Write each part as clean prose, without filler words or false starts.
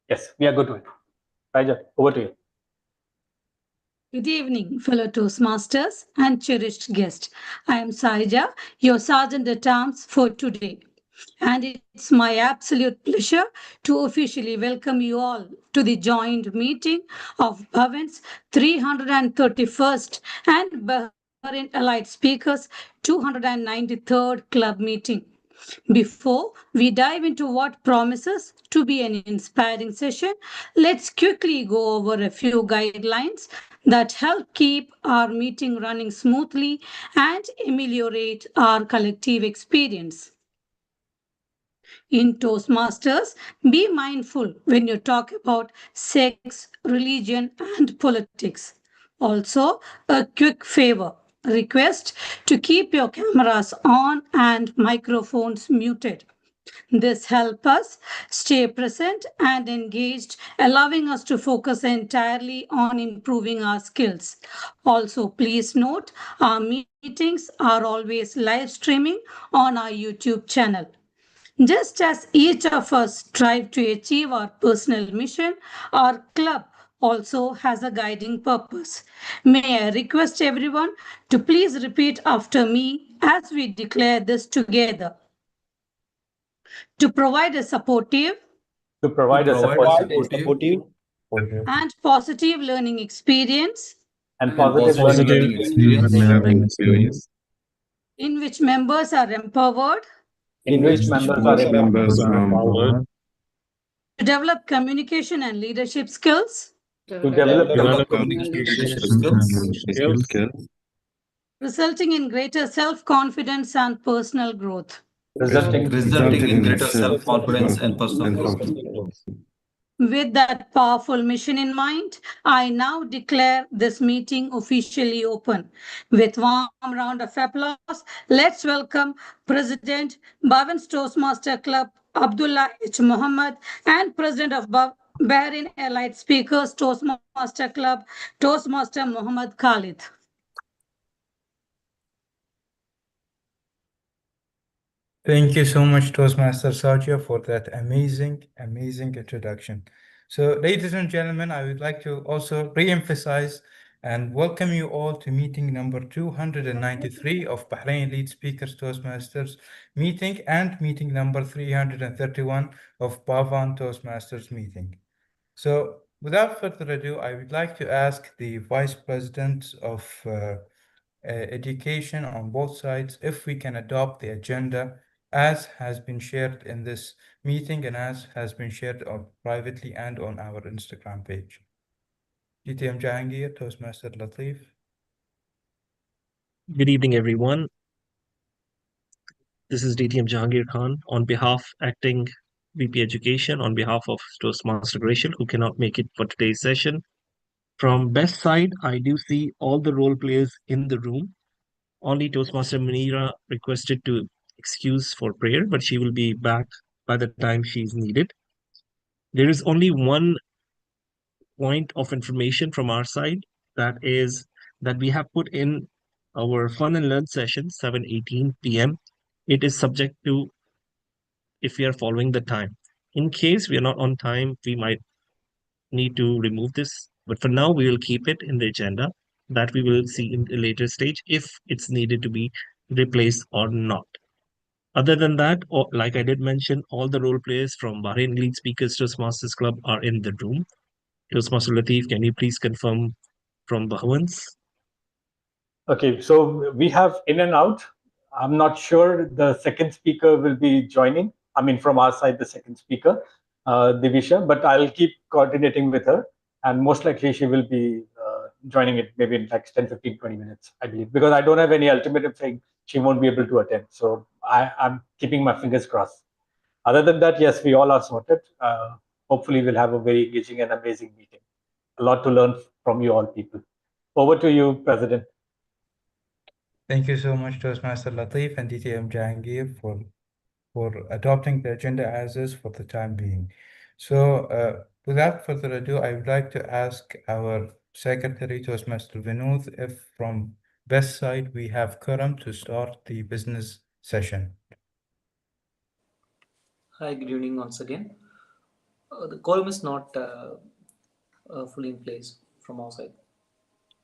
Yes, we are good with it. Raja, over to you. Good evening, fellow Toastmasters and cherished guests. I am Saija, your Sergeant at Arms for today. And it's my absolute pleasure to officially welcome you all to the joint meeting of Bhavan's 331st and Bahrain Allied Speakers 293rd Club meeting. Before we dive into what promises to be an inspiring session, let's quickly go over a few guidelines that help keep our meeting running smoothly and ameliorate our collective experience. In Toastmasters, be mindful when you talk about sex, religion, and politics. Also, a quick favor request to keep your cameras on and microphones muted. This helps us stay present and engaged, allowing us to focus entirely on improving our skills. Also, please note our meetings are always live streaming on our YouTube channel. Just as each of us strive to achieve our personal mission, our club also has a guiding purpose. May I request everyone to please repeat after me as we declare this together. To provide a supportive To To provide a provide a supportive supportive and positive learning experience and and positive positive learning learning experience in which members are empowered in which members are empowered to develop communication and leadership skills, to develop develop communication skills, resulting in greater self confidence and personal growth. resulting in greater self-confidence and personal growth. With that powerful mission in mind, I now declare this meeting officially open. With warm round of applause, let's welcome President Bhavan's Toastmaster Club, Abdullah H. Muhammad, and President of Bahrain Allied Speakers Toastmaster Club, Toastmaster Muhammad Khalid. Thank you so much, Toastmaster Sajia, for that amazing introduction. So, ladies and gentlemen, I would like to also re-emphasize and welcome you all to meeting number 293 of Bahrain Lead Speakers Toastmasters meeting and meeting number 331 of Bhavan Toastmasters meeting. So, without further ado, I would like to ask the Vice President of Education on both sides if we can adopt the agenda as has been shared in this meeting and as has been shared privately and on our Instagram page. DTM Jahangir, Toastmaster Latif. Good evening, everyone. This is DTM Jahangir Khan on behalf acting VP Education on behalf of Toastmaster Gratian, who cannot make it for today's session. From Best side, I do see all the role players in the room. Only Toastmaster Munira requested to excuse for prayer, but she will be back by the time she's needed. There is only one point of information from our side, that is that we have put in our fun and learn session 7:18 p.m. It is subject to if we are following the time. In case we are not on time, we might need to remove this, but for now we will keep it in the agenda. That we will see in the later stage if it's needed to be replaced or not. Other than that, like I did mention, all the role players from Bahrain Lead Speakers Toastmasters Club are in the room. Toastmaster Latif, can you please confirm from Bhavan's? Okay, so we have in and out. I'm not sure the second speaker will be joining. I mean, from our side, the second speaker, Divisha, but I'll keep coordinating with her. And most likely she will be joining it maybe in like 10, 15, 20 minutes, I believe, because I don't have any ultimatum saying she won't be able to attend. So I'm keeping my fingers crossed. Other than that, yes, we all are sorted. Hopefully we'll have a very engaging and amazing meeting. A lot to learn from you all people. Over to you, President. Thank you so much, Toastmaster Latif and DTM Jahangir for adopting the agenda as is for the time being. So without further ado, I would like to ask our Secretary, Toastmaster Vinod, if from Best side we have Karam to start the business session. Hi, good evening once again. The quorum is not fully in place from our side.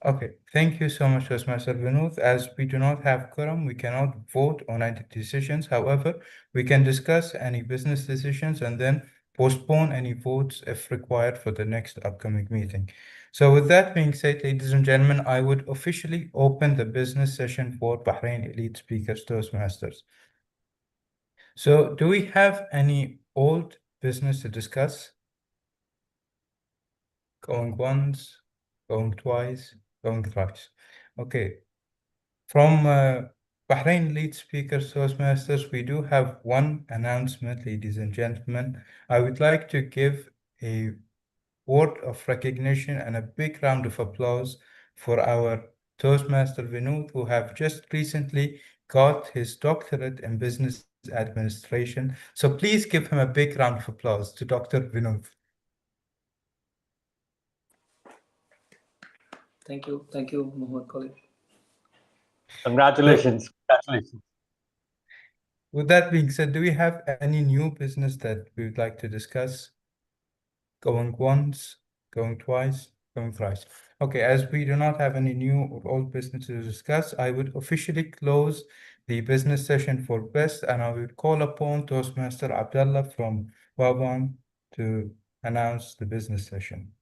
Okay, thank you so much, Toastmaster Vinod. As we do not have quorum, we cannot vote on any decisions. However, we can discuss any business decisions and then postpone any votes if required for the next upcoming meeting. So with that being said, ladies and gentlemen, I would officially open the business session for Bahrain Elite Speakers Toastmasters. So do we have any old business to discuss? Going once, going twice, going thrice. Okay. From Bahrain Lead Speakers Toastmasters, we do have one announcement, ladies and gentlemen. I would like to give a word of recognition and a big round of applause for our Toastmaster Vinod, who have just recently got his doctorate in business administration. So please give him a big round of applause to Dr. Vinod. Thank you, Muhammad Khalid. Congratulations. Congratulations. With that being said, do we have any new business that we would like to discuss? Going once, going twice, going thrice. Okay, as we do not have any new or old business to discuss, I would officially close the business session for best, and I would call upon Toastmaster Abdullah from Bhavan to announce the business session.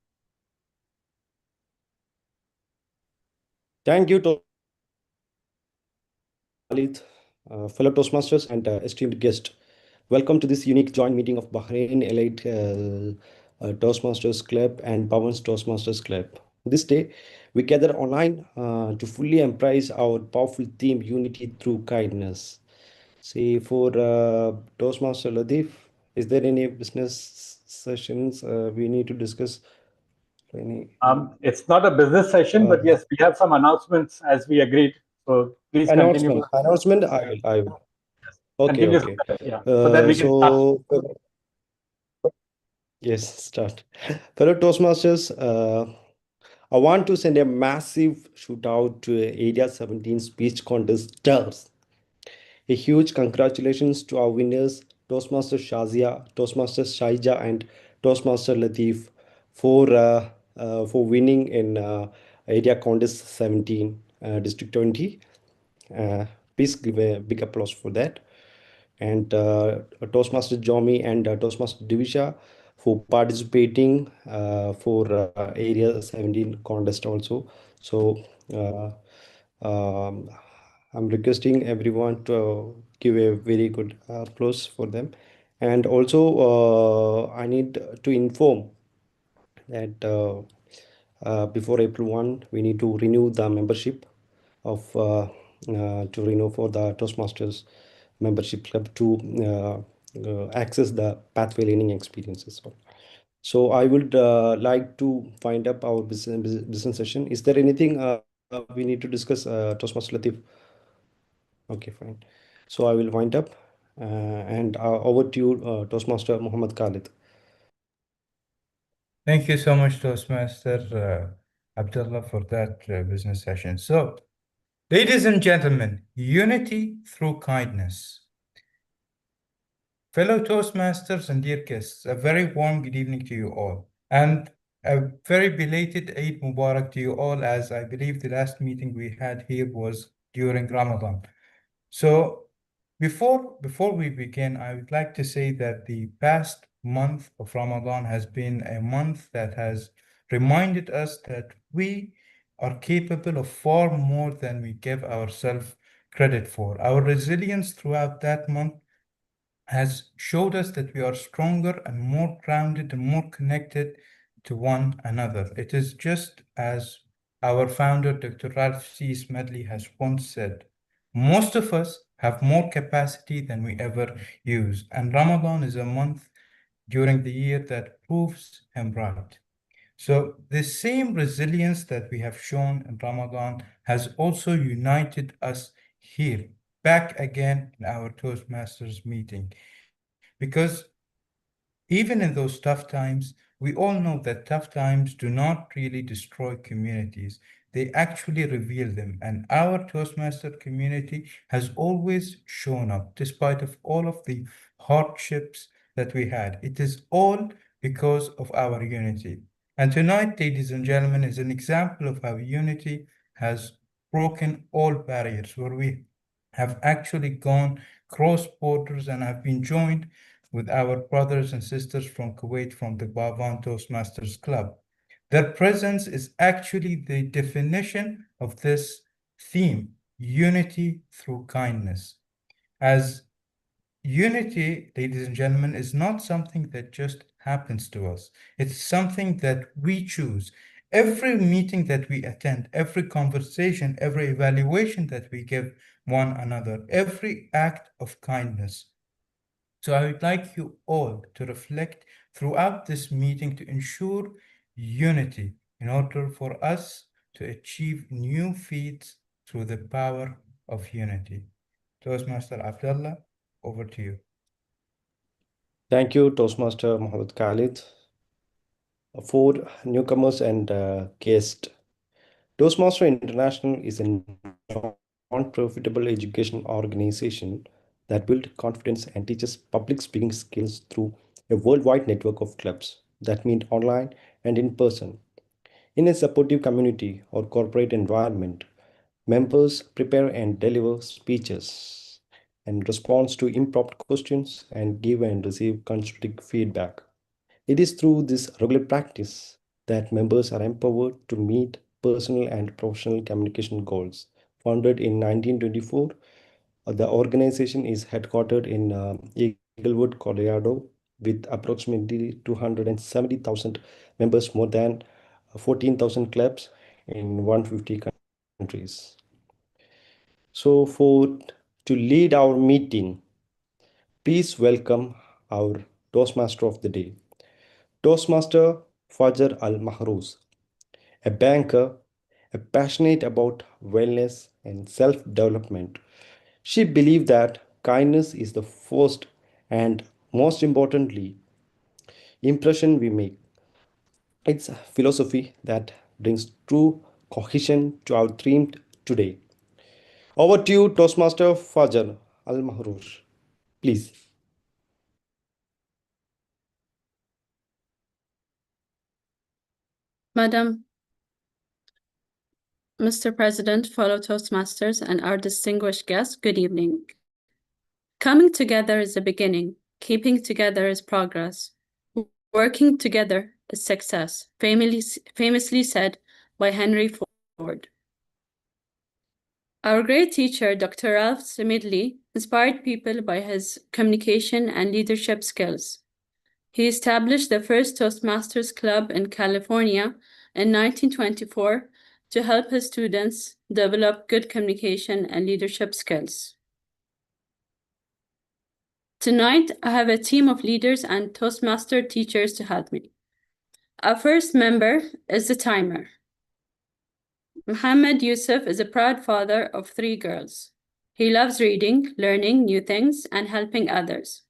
Thank you, Khalid, fellow Toastmasters and esteemed guest. Welcome to this unique joint meeting of Bahrain Elite Toastmasters Club and Bhavan's Toastmasters Club. This day, we gather online to fully embrace our powerful theme, unity through kindness. See, for Toastmaster Latif, is there any business sessions we need to discuss? It's not a business session, but yes, we have some announcements as we agreed. So please continue. Announcement. I will. Okay. Continue. Okay. Yeah. So that we can start. Yes, start. Fellow Toastmasters, I want to send a massive shout out to Area 17 speech contest stars. A huge congratulations to our winners, Toastmaster Shazia, Toastmaster Shaija, and Toastmaster Latif for winning in Area Contest 17, District 20. Please give a big applause for that. And Toastmaster Jomi and Toastmaster Divisha for participating for Area 17 contest also. So um, I'm requesting everyone to give a very good applause for them. And also I need to inform that before April 1, we need to renew the membership of to renew for the Toastmasters membership club to access the pathway learning experiences. So I would like to find up our business session. Is there anything we need to discuss, Toastmaster Latif? Okay, fine. So I will wind up and over to you, Toastmaster Muhammad Khalid. Thank you so much, Toastmaster Abdullah, for that business session. So, ladies and gentlemen, unity through kindness. Fellow Toastmasters and dear guests, a very warm good evening to you all. And a very belated Eid Mubarak to you all, as I believe the last meeting we had here was during Ramadan. So before we begin, I would like to say that the past month of Ramadan has been a month that has reminded us that we are capable of far more than we give ourselves credit for. Our resilience throughout that month has showed us that we are stronger and more grounded and more connected to one another. It is just as our founder, Dr. Ralph C. Smedley, has once said, most of us have more capacity than we ever use, and Ramadan is a month during the year that proves him right. So the same resilience that we have shown in Ramadan has also united us here, back again in our Toastmasters meeting. Because even in those tough times, we all know that tough times do not really destroy communities. They actually reveal them. And our Toastmaster community has always shown up despite of all of the hardships that we had. It is all because of our unity. And tonight, ladies and gentlemen, is an example of how unity has broken all barriers, where we have actually gone cross borders and have been joined with our brothers and sisters from Kuwait, from the Bhavan Toastmasters Club. Their presence is actually the definition of this theme, unity through kindness. As unity, ladies and gentlemen, is not something that just happens to us. It's something that we choose. Every meeting that we attend, every conversation, every evaluation that we give one another, every act of kindness. So I would like you all to reflect throughout this meeting to ensure unity in order for us to achieve new feats through the power of unity. Toastmaster Abdullah, over to you. Thank you, Toastmaster Mohammed Khalid. For newcomers and guests, Toastmaster International is a non-profitable education organization that builds confidence and teaches public speaking skills through a worldwide network of clubs that meet online and in person. In a supportive community or corporate environment, members prepare and deliver speeches and respond to impromptu questions and give and receive constructive feedback. It is through this regular practice that members are empowered to meet personal and professional communication goals. Founded in 1924, the organization is headquartered in Eaglewood, Colorado, with approximately 270,000 members, more than 14,000 clubs in 150 countries. So, to lead our meeting, please welcome our Toastmaster of the day, Toastmaster Fajar Al Mahrouz, a banker, passionate about wellness and self development. She believed that kindness is the first and most importantly impression we make. It's a philosophy that brings true cohesion to our theme today. Over to you, Toastmaster Fajar Al Mahrouz. Please. Madam, Mr. President, fellow Toastmasters, and our distinguished guests, good evening. Coming together is the beginning. Keeping together is progress. Working together is success, famously said by Henry Ford. Our great teacher, Dr. Ralph Smedley, inspired people by his communication and leadership skills. He established the first Toastmasters Club in California in 1924 to help his students develop good communication and leadership skills. Tonight, I have a team of leaders and Toastmaster teachers to help me. Our first member is the timer. Muhammad Yusuf is a proud father of 3 girls. He loves reading, learning new things, and helping others.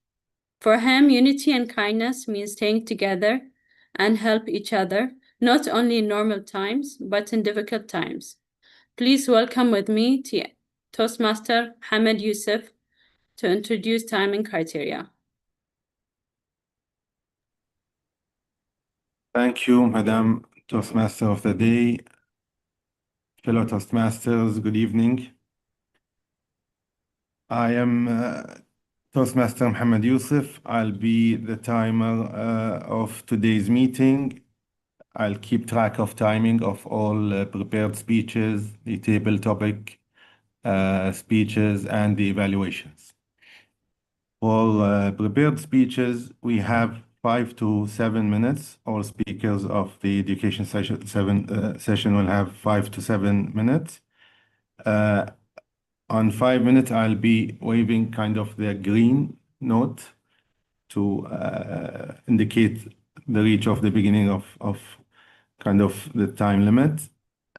For him, unity and kindness means staying together and help each other, not only in normal times, but in difficult times. Please welcome with me Toastmaster Muhammad Yusuf to introduce timing criteria. Thank you, Madam Toastmaster of the Day. Fellow Toastmasters, good evening. I am Toastmaster Muhammad Yusuf. I'll be the timer of today's meeting. I'll keep track of timing of all prepared speeches, the table topic speeches, and the evaluations. For prepared speeches, we have 5 to 7 minutes. All speakers of the education session will have 5 to 7 minutes. On 5 minutes, I'll be waving kind of the green note to indicate the reach of the beginning of kind of the time limit.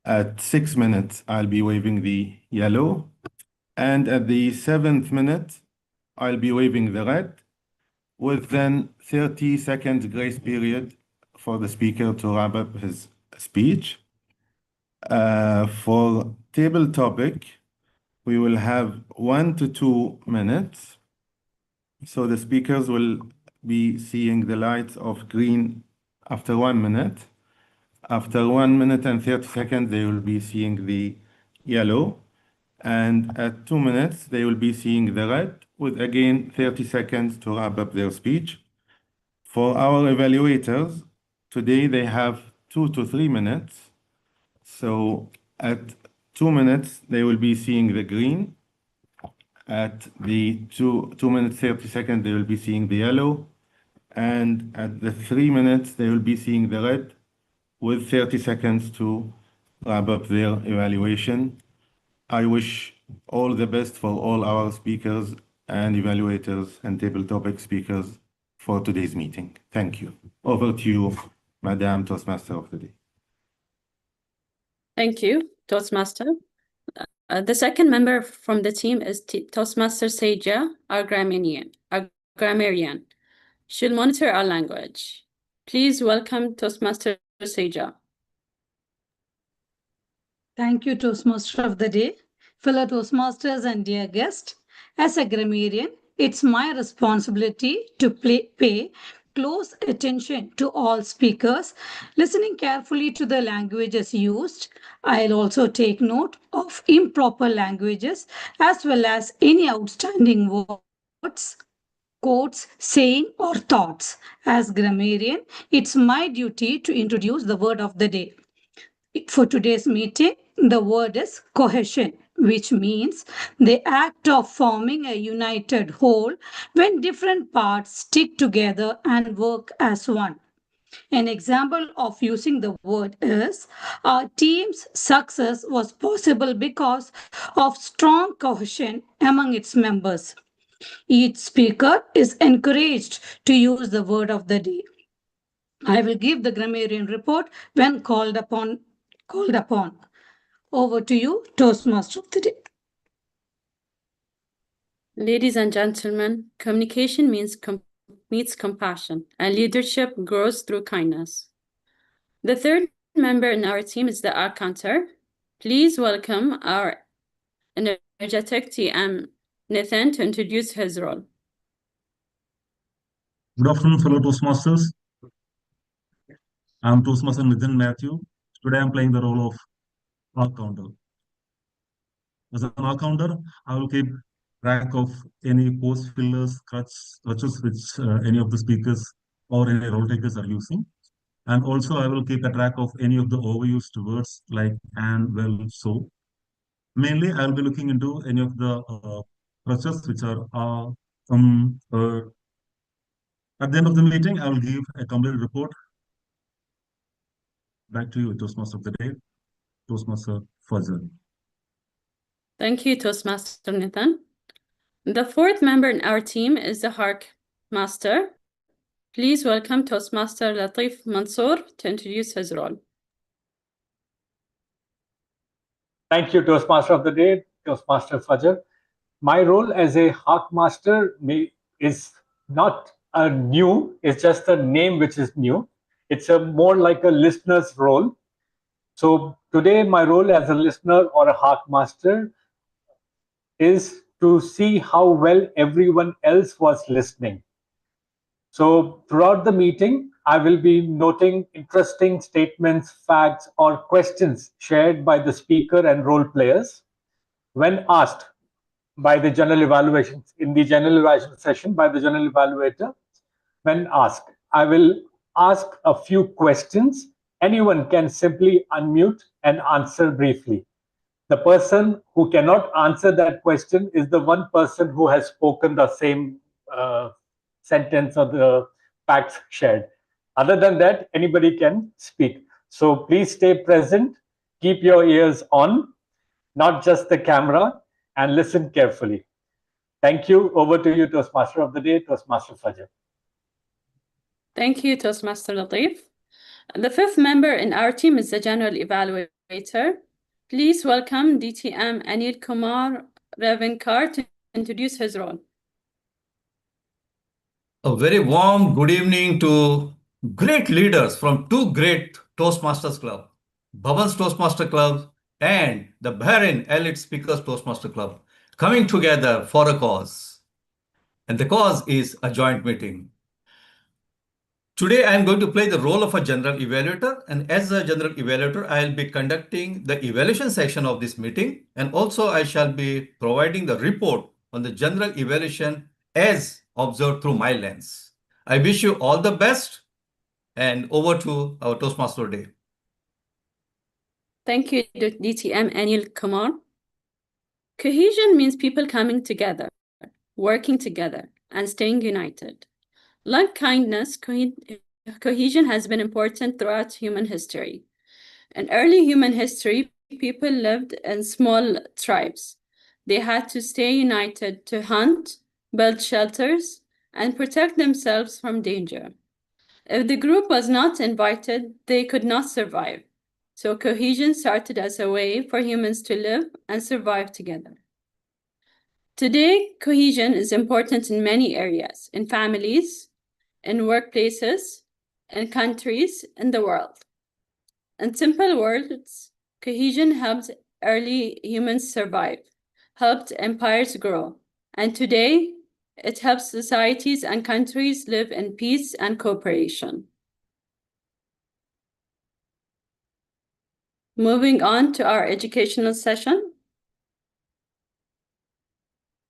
At 6 minutes, I'll be waving the yellow. And at the 7th minute, I'll be waving the red, with then 30 seconds grace period for the speaker to wrap up his speech. For table topic, we will have 1 to 2 minutes. So the speakers will be seeing the lights of green after 1 minute. After 1 minute and 30 seconds, they will be seeing the yellow. And at 2 minutes, they will be seeing the red, with again 30 seconds to wrap up their speech. For our evaluators, today they have 2 to 3 minutes. So at 2 minutes, they will be seeing the green. At the 2 minutes 30 seconds, they will be seeing the yellow. And at the 3 minutes, they will be seeing the red, with 30 seconds to wrap up their evaluation. I wish all the best for all our speakers and evaluators and table topic speakers for today's meeting. Thank you. Over to you, Madam Toastmaster of the Day. Thank you, Toastmaster. The second member from the team is Toastmaster Seja, our grammarian. She'll monitor our language. Please welcome Toastmaster Seja. Thank you, Toastmaster of the Day. Fellow Toastmasters and dear guest, as a grammarian, it's my responsibility to pay close attention to all speakers, listening carefully to the languages used. I'll also take note of improper languages as well as any outstanding words, quotes, saying, or thoughts. As grammarian, it's my duty to introduce the word of the day. For today's meeting, the word is cohesion, which means the act of forming a united whole when different parts stick together and work as one. An example of using the word is our team's success was possible because of strong cohesion among its members. Each speaker is encouraged to use the word of the day. I will give the grammarian report when called upon. Over to you, Toastmaster of the Day. Ladies and gentlemen, communication means compassion, and leadership grows through kindness. The third member in our team is the art counter. Please welcome our energetic TM, Nathan, to introduce his role. Good afternoon, fellow Toastmasters. I'm Toastmaster Nathan Matthew. Today I'm playing the role of arc counter. As an arc counter, I will keep track of any post fillers, crutches which any of the speakers or any role takers are using. And also I will keep a track of any of the overused words like and, well, so. Mainly, I will be looking into any of the crutches which are at the end of the meeting, I will give a complete report. Back to you, Toastmaster of the Day, Toastmaster Fazal. Thank you, Toastmaster Nathan. The fourth member in our team is the Hark Master. Please welcome Toastmaster Latif Mansour to introduce his role. Thank you, Toastmaster of the Day, Toastmaster Fajr. My role as a Hark Master is not a new, it's just a name which is new. It's more like a listener's role. So today my role as a listener or a Hark Master is to see how well everyone else was listening. So throughout the meeting, I will be noting interesting statements, facts, or questions shared by the speaker and role players. When asked by the general evaluations, in the general evaluation session by the general evaluator, when asked, I will ask a few questions. Anyone can simply unmute and answer briefly. The person who cannot answer that question is the one person who has spoken the same sentence or the facts shared. Other than that, anybody can speak. So please stay present, keep your ears on, not just the camera, and listen carefully. Thank you. Over to you, Toastmaster of the Day, Toastmaster Fajr. Thank you, Toastmaster Latif. The fifth member in our team is the General Evaluator. Please welcome DTM Anil Kumar Ravinkar to introduce his role. A very warm good evening to great leaders from two great Toastmasters Club, Bhavan's Toastmaster Club and the Bhavan Elite Speakers Toastmaster Club, coming together for a cause. And the cause is a joint meeting. Today, I am going to play the role of a general evaluator, and as a general evaluator, I will be conducting the evaluation section of this meeting, and also I shall be providing the report on the general evaluation as observed through my lens. I wish you all the best, and over to our Toastmaster Day. Thank you, DTM Anil Kumar. Cohesion means people coming together, working together, and staying united. Like kindness, cohesion has been important throughout human history. In early human history, people lived in small tribes. They had to stay united to hunt, build shelters, and protect themselves from danger. If the group was not invited, they could not survive. So cohesion started as a way for humans to live and survive together. Today, cohesion is important in many areas, in families, in workplaces, in countries, in the world. In simple words, cohesion helped early humans survive, helped empires grow, and today it helps societies and countries live in peace and cooperation. Moving on to our educational session.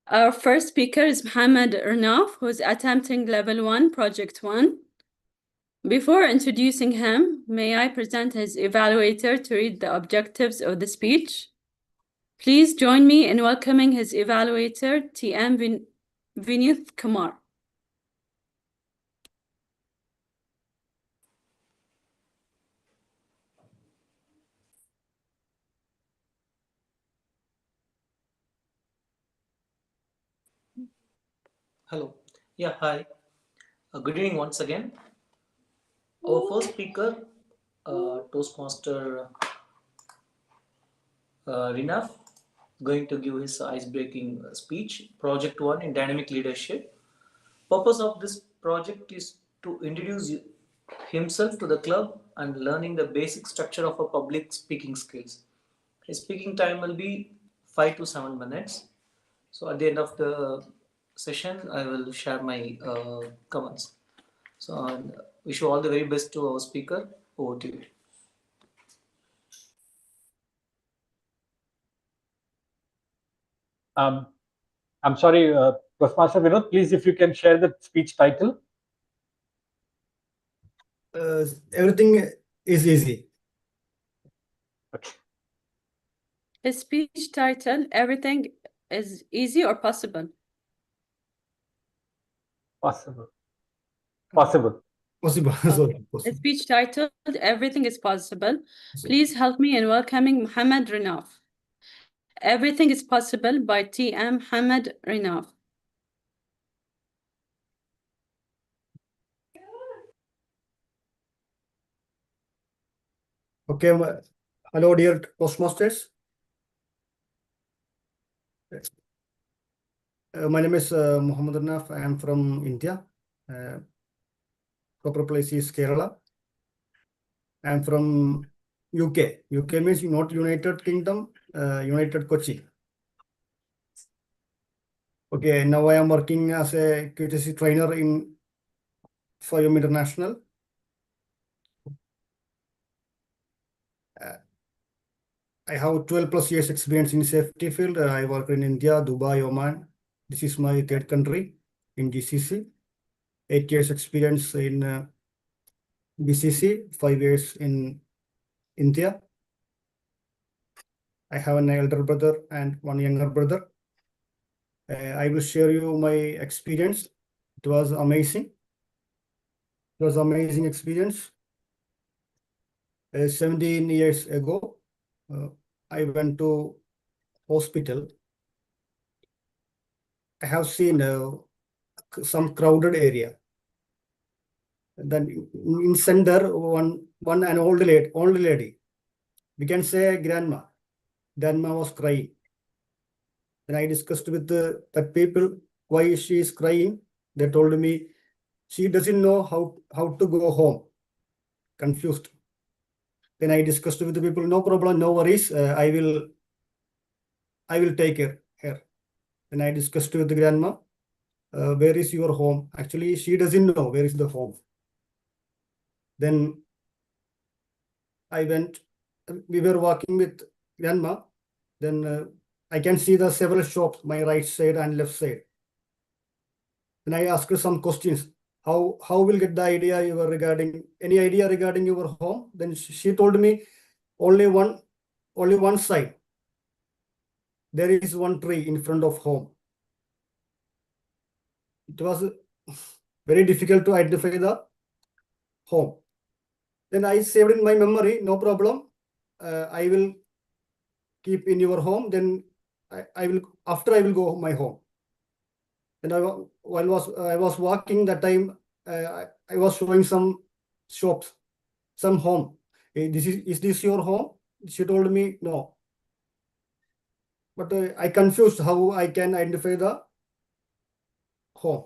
Our first speaker is Mohammed Rnaf, who is attempting Level 1, Project 1. Before introducing him, may I present his evaluator to read the objectives of the speech? Please join me in welcoming his evaluator, TM Vinith Kumar. Hello. Yeah, hi. Good evening once again. Our first speaker, Toastmaster Rinaf, going to give his ice-breaking speech, Project 1 in Dynamic Leadership. Purpose of this project is to introduce himself to the club and learning the basic structure of a public speaking skills. His speaking time will be 5 to 7 minutes. So at the end of the session, I will share my comments. So wish you all the very best to our speaker. Over to you. I'm sorry, Toastmaster Vinod, please, if you can share the speech title. Everything is easy. Okay. His speech title, Everything is Easy or Possible? Possible. Possible. Possible. Okay. Sorry, His possible. speech titled, Everything is Possible. Please help me in welcoming Mohammed Rinaf. Everything is Possible by TM Mohammed Rinaf. Okay. Hello, dear Toastmasters. My name is Muhammad Arnaf. I am from India. Proper place is Kerala. I am from UK. UK means not United Kingdom, United Kochi. Okay, now I am working as a QTC trainer in FIOM International. I have 12 plus years experience in safety field. I work in India, Dubai, Oman. This is my third country in GCC. 8 years experience in BCC, 5 years in India. I have an elder brother and one younger brother. I will share you my experience. It was amazing. It was amazing experience. 17 years ago, I went to hospital. I have seen some crowded area. Then in center, an old lady. We can say grandma. Grandma was crying. Then I discussed with that people why she is crying. They told me she doesn't know how to go home. Confused. Then I discussed with the people. No problem, no worries. I will take her. Then I discussed with the grandma. Where is your home? Actually, she doesn't know where is the home. Then we were walking with grandma. Then I can see the several shops, my right side and left side. Then I asked her some questions. How will get the idea you were regarding any idea regarding your home? Then she told me only one side. There is one tree in front of home. It was very difficult to identify the home. Then I saved in my memory, no problem. I will keep in your home. Then I will go my home. And while I was walking that time, I was showing some shops, some home. Is this your home? She told me no. But I confused how I can identify the home.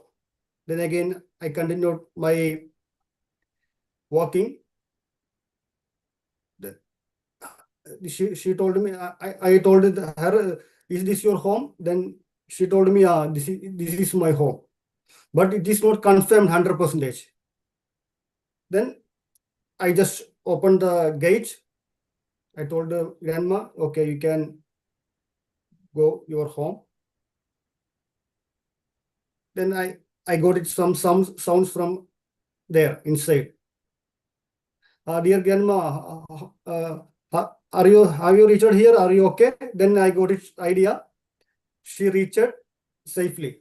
Then again, I continued my walking. She told me, I told her, is this your home? Then she told me, this is my home. But it is not confirmed 100%. Then I just opened the gate. I told the grandma, okay, you can go your home. Then I got it some sounds from there inside. Dear grandma, have you reached here? Are you okay? Then I got its idea. She reached safely.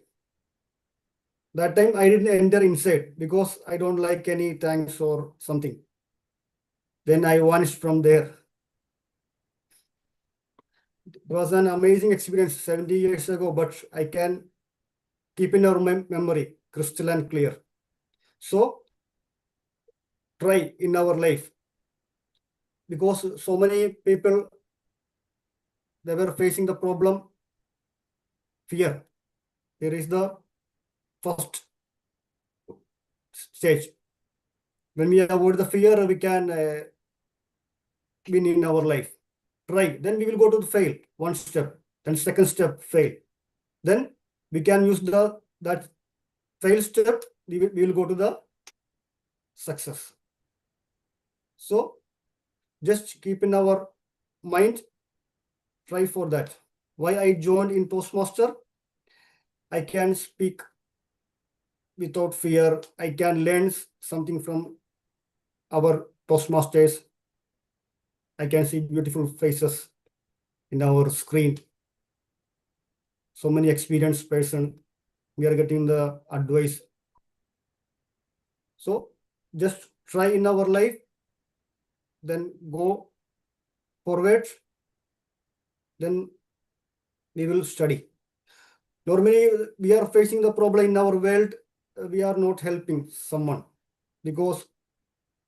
That time I didn't enter inside because I don't like any thanks or something. Then I vanished from there. It was an amazing experience 70 years ago, but I can keep in our memory crystal and clear. So try in our life, because so many people, they were facing the problem, fear. Here is the first stage. When we avoid the fear, we can win in our life. Try. Then we will go to the fail, one step. Then second step, fail. Then we can use that fail step. We will go to the success. So just keep in our mind. Try for that. Why I joined in Toastmaster? I can speak without fear. I can learn something from our Toastmasters. I can see beautiful faces in our screen. So many experienced person. We are getting the advice. So just try in our life. Then go forward. Then we will study. Normally, we are facing the problem in our world. We are not helping someone because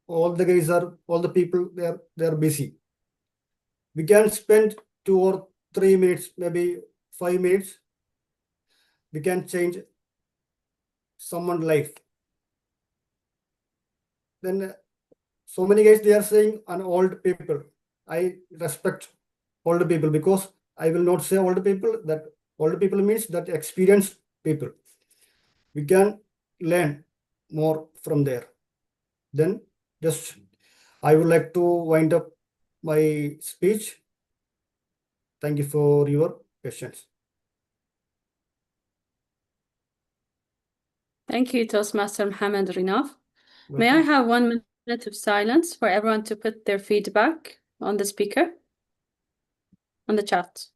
all the people, they are busy. We can spend 2 or 3 minutes, maybe 5 minutes. We can change someone's life. Then so many guys, they are saying an old people. I respect old people because I will not say old people. That old people means that experienced people. We can learn more from there. Then just I would like to wind up my speech. Thank you for your questions. Thank you, Toastmaster Mohammed Rinaf. May I have 1 minute of silence for everyone to put their feedback on the speaker on the chat?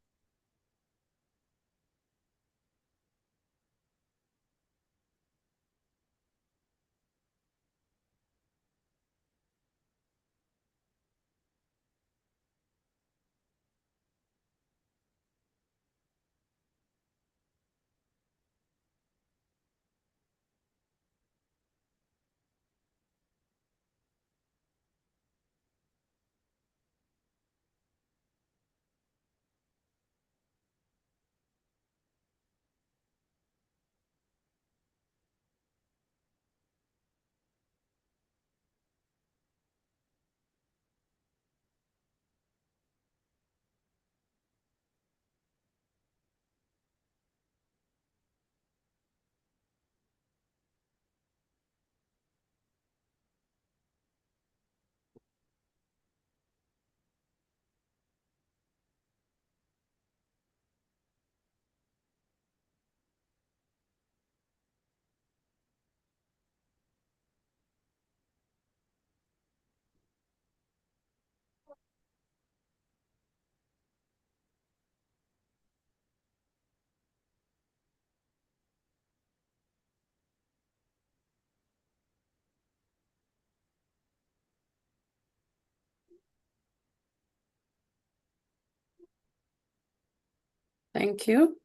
Thank you.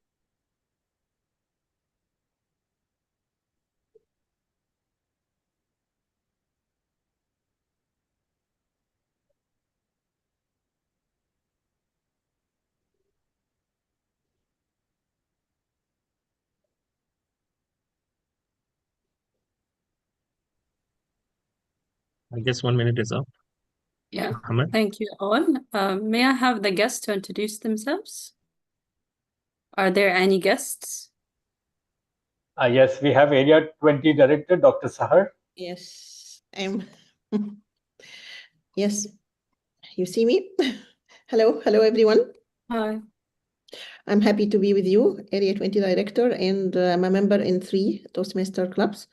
I guess 1 minute is up. Yeah, Mohammed? thank you all. May I have the guests to introduce themselves? Are there any guests? Yes, we have Area 20 Director, Dr. Sahar. Yes, yes, you see me? Hello, everyone. Hi. I'm happy to be with you, Area 20 Director, and I'm a member in 3 Toastmaster clubs.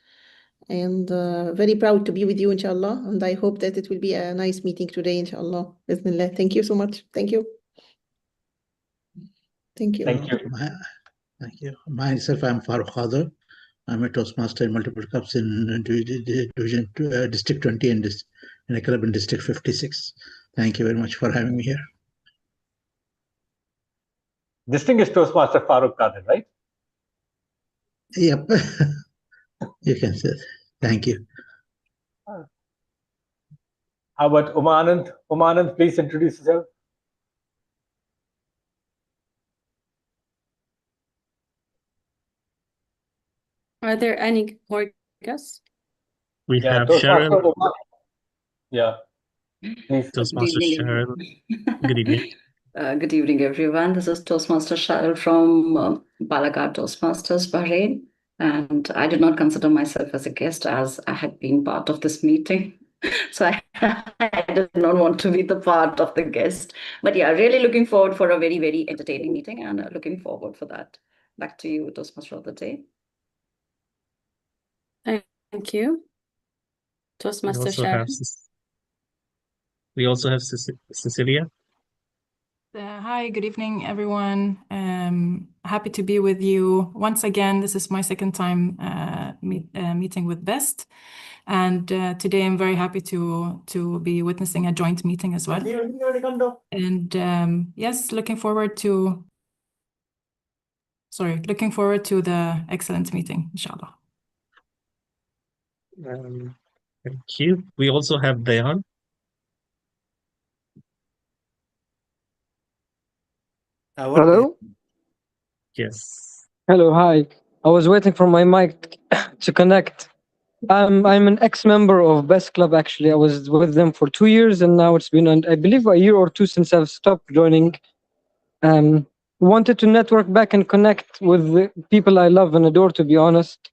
And very proud to be with you, inshallah. And I hope that it will be a nice meeting today, inshallah. Bismillah. Thank you so much. Thank you. Thank you. Thank you. Thank you. Myself, I'm Farooq Khader. I'm a Toastmaster in multiple clubs in Division District 20 and in a club in District 56. Thank you very much for having me here. Distinguished Toastmaster Farooq Kadir, right? Yep. You can say that. Thank you. How about Umanand? Umanand, please introduce yourself. Are there any more guests? We Yeah, have Toastmaster Cheryl. Uma. Yeah, please. Toastmaster Good evening. Cheryl. Good evening. Good evening, everyone. This is Toastmaster Cheryl from Balaghat Toastmasters, Bahrain. And I did not consider myself as a guest as I had been part of this meeting. So I did not want to be the part of the guest. But yeah, really looking forward for a very, very entertaining meeting and looking forward for that. Back to you, Toastmaster of the day. Thank you. Toastmaster Cheryl. We also have Cecilia. Hi, good evening, everyone. Happy to be with you once again. This is my second time meeting with Best, and today I'm very happy to be witnessing a joint meeting as well. And yes, looking forward to the excellent meeting, inshallah. Thank you. We also have Dayan. Hello? Yes. Hello, hi. I was waiting for my mic to connect. I'm an ex-member of Best Club, actually. I was with them for 2 years, and now it's been, I believe, a year or 2 since I've stopped joining. Wanted to network back and connect with the people I love and adore, to be honest.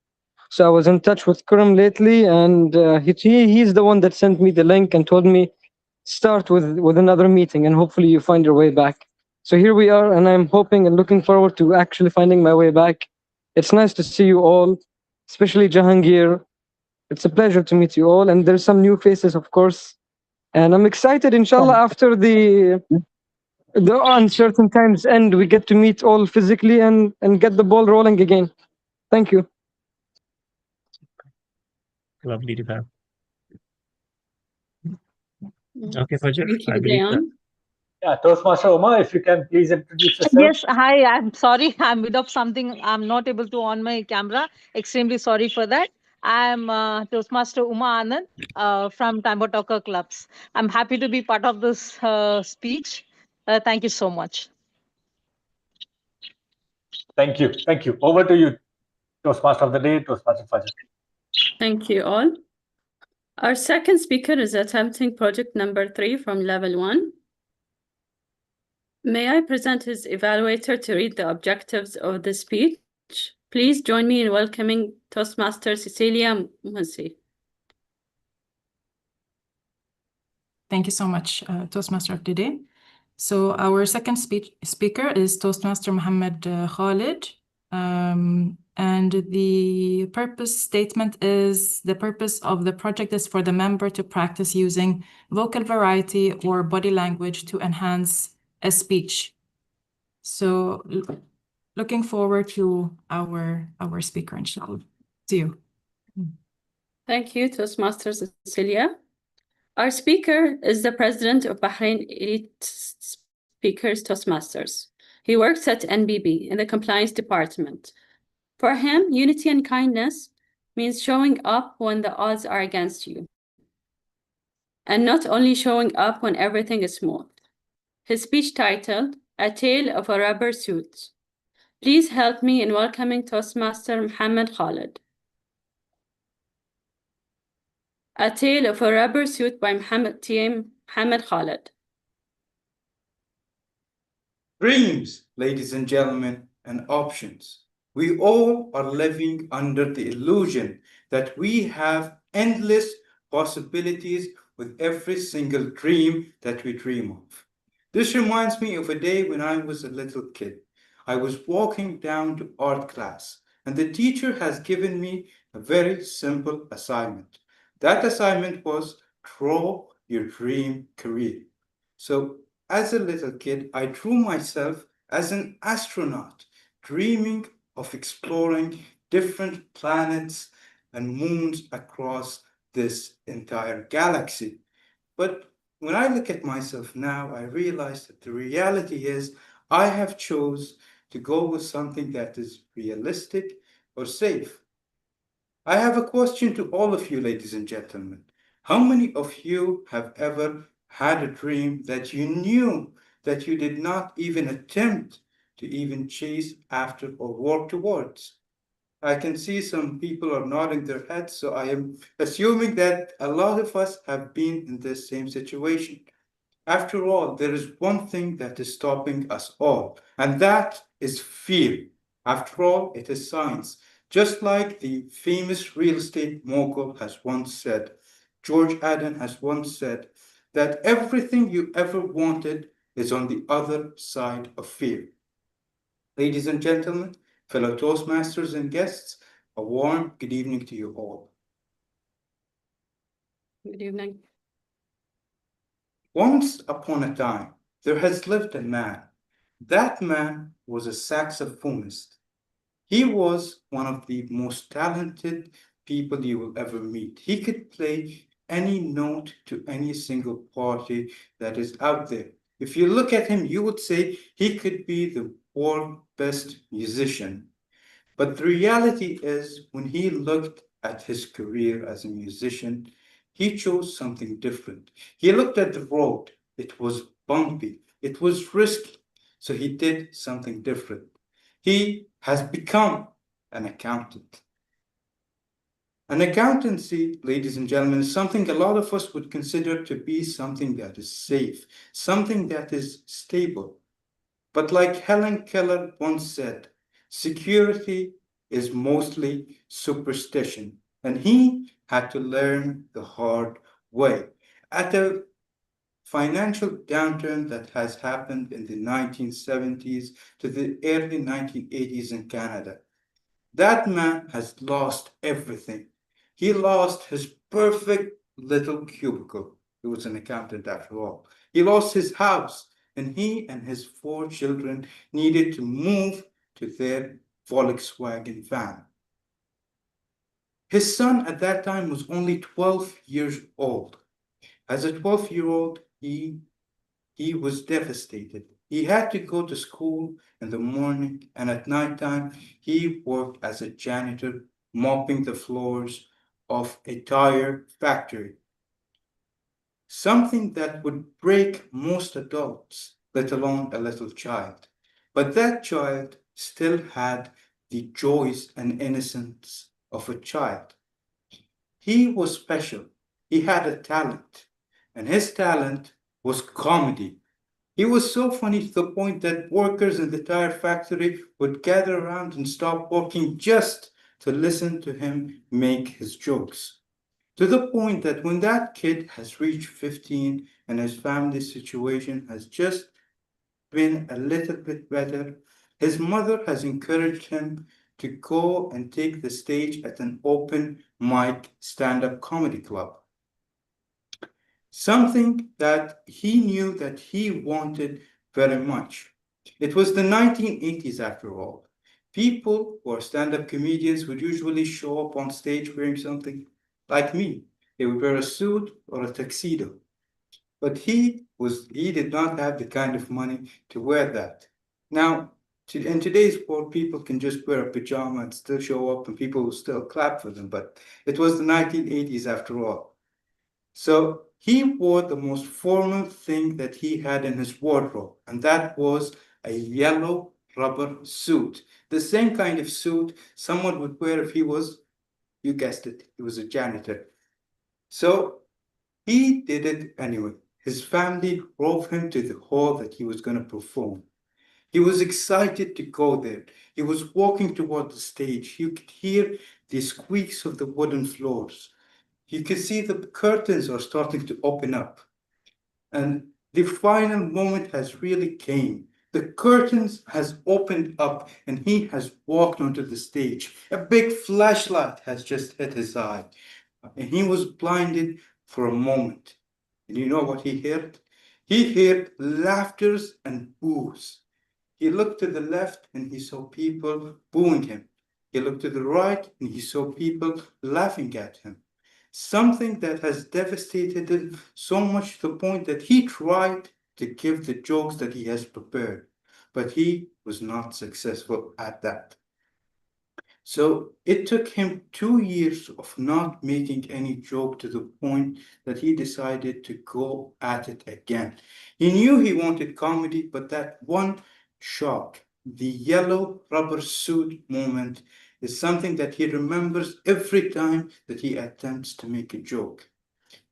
So I was in touch with Kuram lately, and he's the one that sent me the link and told me, start with another meeting, and hopefully you find your way back. So here we are, and I'm hoping and looking forward to actually finding my way back. It's nice to see you all, especially Jahangir. It's a pleasure to meet you all, and there's some new faces, of course. And I'm excited, inshallah, after the uncertain times end, we get to meet all physically and get the ball rolling again. Thank you. Lovely to have. Okay, Fajr, Thank you, I believe that. Yeah, Toastmaster Uma, if you can please introduce yourself. Yes, hi, I'm sorry. I'm mid of something. I'm not able to on my camera. Extremely sorry for that. I'm Toastmaster Uma Anand from Tambo Talker Clubs. I'm happy to be part of this speech. Thank you so much. Thank you. Thank you. Over to you, Toastmaster of the day, Toastmaster Fajr. Thank you all. Our second speaker is attempting project number 3 from level 1. May I present his evaluator to read the objectives of the speech? Please join me in welcoming Toastmaster Cecilia Musi. Thank you so much, Toastmaster of the day. So our second speaker is Toastmaster Mohammed Khalid. And the purpose statement is the purpose of the project is for the member to practice using vocal variety or body language to enhance a speech. So looking forward to our speaker, inshallah. See you. Thank you, Toastmaster Cecilia. Our speaker is the president of Bahrain Elite Speakers Toastmasters. He works at NBB in the compliance department. For him, unity and kindness means showing up when the odds are against you, and not only showing up when everything is smooth. His speech titled, A Tale of a Rubber Suit. Please help me in welcoming Toastmaster Mohammed Khalid. A Tale of a Rubber Suit by Mohammed Khalid. Dreams, ladies and gentlemen, and options. We all are living under the illusion that we have endless possibilities with every single dream that we dream of. This reminds me of a day when I was a little kid. I was walking down to art class, and the teacher has given me a very simple assignment. That assignment was draw your dream career. So as a little kid, I drew myself as an astronaut, dreaming of exploring different planets and moons across this entire galaxy. But when I look at myself now, I realize that the reality is I have chose to go with something that is realistic or safe. I have a question to all of you, ladies and gentlemen. How many of you have ever had a dream that you knew that you did not even attempt to even chase after or work towards? I can see some people are nodding their heads, so I am assuming that a lot of us have been in this same situation. After all, there is one thing that is stopping us all, and that is fear. After all, it is science. Just like the famous real estate mogul has once said, George Adam has once said, that everything you ever wanted is on the other side of fear. Ladies and gentlemen, fellow Toastmasters and guests, a warm good evening to you all. Good evening. Once upon a time, there has lived a man. That man was a saxophonist. He was one of the most talented people you will ever meet. He could play any note to any single party that is out there. If you look at him, you would say he could be the world's best musician. But the reality is, when he looked at his career as a musician, he chose something different. He looked at the road. It was bumpy. It was risky. So he did something different. He has become an accountant. An accountancy, ladies and gentlemen, is something a lot of us would consider to be something that is safe, something that is stable. But like Helen Keller once said, security is mostly superstition, and he had to learn the hard way. At a financial downturn that has happened in the 1970s to the early 1980s in Canada, that man has lost everything. He lost his perfect little cubicle. He was an accountant after all. He lost his house, and he and his 4 children needed to move to their Volkswagen van. His son at that time was only 12 years old. As a 12-year-old, he was devastated. He had to go to school in the morning, and at nighttime, he worked as a janitor, mopping the floors of a tire factory. Something that would break most adults, let alone a little child. But that child still had the joys and innocence of a child. He was special. He had a talent, and his talent was comedy. He was so funny to the point that workers in the tire factory would gather around and stop working just to listen to him make his jokes. To the point that when that kid has reached 15 and his family situation has just been a little bit better, his mother has encouraged him to go and take the stage at an open mic stand-up comedy club. Something that he knew that he wanted very much. It was the 1980s after all. People who are stand-up comedians would usually show up on stage wearing something like me. They would wear a suit or a tuxedo. But he did not have the kind of money to wear that. Now, in today's world, people can just wear a pajama and still show up, and people will still clap for them. But it was the 1980s after all. So he wore the most formal thing that he had in his wardrobe, and that was a yellow rubber suit. The same kind of suit someone would wear if he was, you guessed it, he was a janitor. So he did it anyway. His family drove him to the hall that he was going to perform. He was excited to go there. He was walking toward the stage. You could hear the squeaks of the wooden floors. You could see the curtains are starting to open up. And the final moment has really came. The curtains has opened up and he has walked onto the stage. A big flashlight has just hit his eye. And he was blinded for a moment. And you know what he heard? He heard laughters and boos. He looked to the left and he saw people booing him. He looked to the right and he saw people laughing at him. Something that has devastated him so much to the point that he tried to give the jokes that he has prepared, but he was not successful at that. So it took him 2 years of not making any joke to the point that he decided to go at it again. He knew he wanted comedy, but that one shock, the yellow rubber suit moment, is something that he remembers every time that he attempts to make a joke.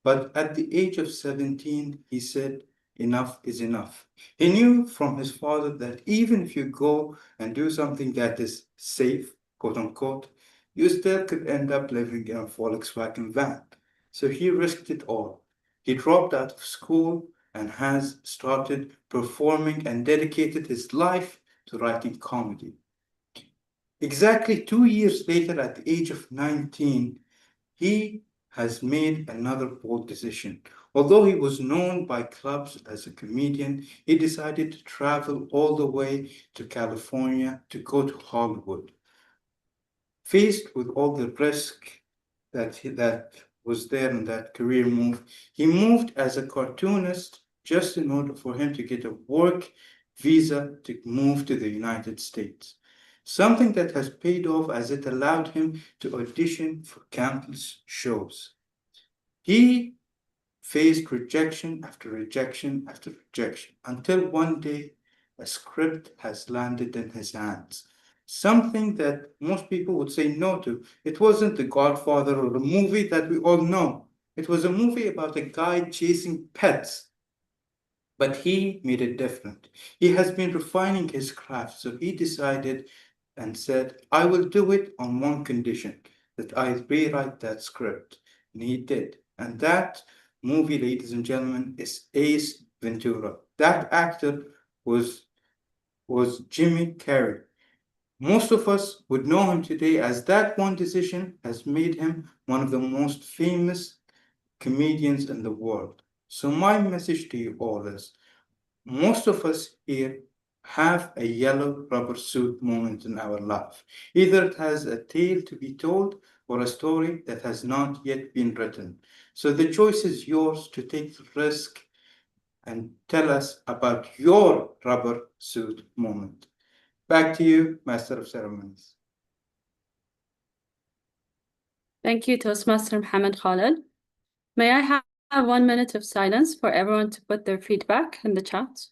But at the age of 17, he said, enough is enough. He knew from his father that even if you go and do something that is safe, quote unquote, you still could end up living in a Volkswagen van. So he risked it all. He dropped out of school and has started performing and dedicated his life to writing comedy. Exactly 2 years later, at the age of 19, he has made another bold decision. Although he was known by clubs as a comedian, he decided to travel all the way to California to go to Hollywood. Faced with all the risk that was there in that career move, he moved as a cartoonist just in order for him to get a work visa to move to the United States. Something that has paid off as it allowed him to audition for countless shows. He faced rejection after rejection after rejection until one day a script has landed in his hands. Something that most people would say no to. It wasn't The Godfather or a movie that we all know. It was a movie about a guy chasing pets. But he made it different. He has been refining his craft, so he decided and said, I will do it on one condition, that I rewrite that script. And he did. And that movie, ladies and gentlemen, is Ace Ventura. That actor was Jimmy Carrey. Most of us would know him today as that one decision has made him one of the most famous comedians in the world. So my message to you all is, most of us here have a yellow rubber suit moment in our life. Either it has a tale to be told or a story that has not yet been written. So the choice is yours to take the risk and tell us about your rubber suit moment. Back to you, Master of Ceremonies. Thank you, Toastmaster Mohammed Khalid. May I have 1 minute of silence for everyone to put their feedback in the chat?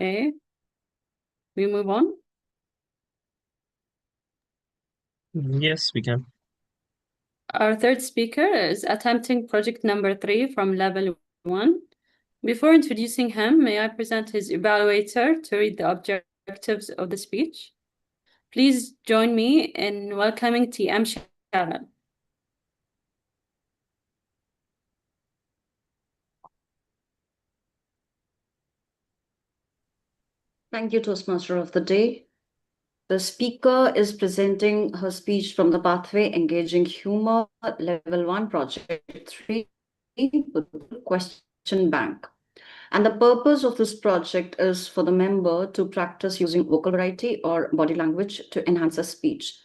Okay. We move on. Yes, we can. Our third speaker is attempting project number 3 from level 1. Before introducing him, may I present his evaluator to read the objectives of the speech? Please join me in welcoming TM Sharon. Thank you, Toastmaster of the Day. The speaker is presenting her speech from the Pathway Engaging Humor Level 1 Project 3 with the question bank. And the purpose of this project is for the member to practice using vocal variety or body language to enhance her speech.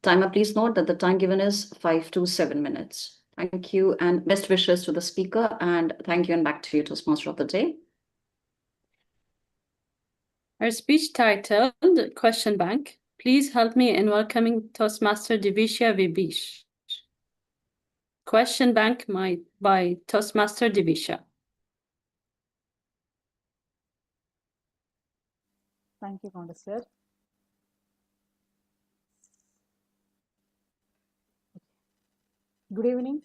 Timer, please note that the time given is 5 to 7 minutes. Thank you and best wishes to the speaker, and thank you, and back to you, Toastmaster of the Day. Our speech titled Question Bank. Please help me in welcoming Toastmaster Divisha Vibish. Question Bank by Toastmaster Divisha. Thank you, contestant. Good evening,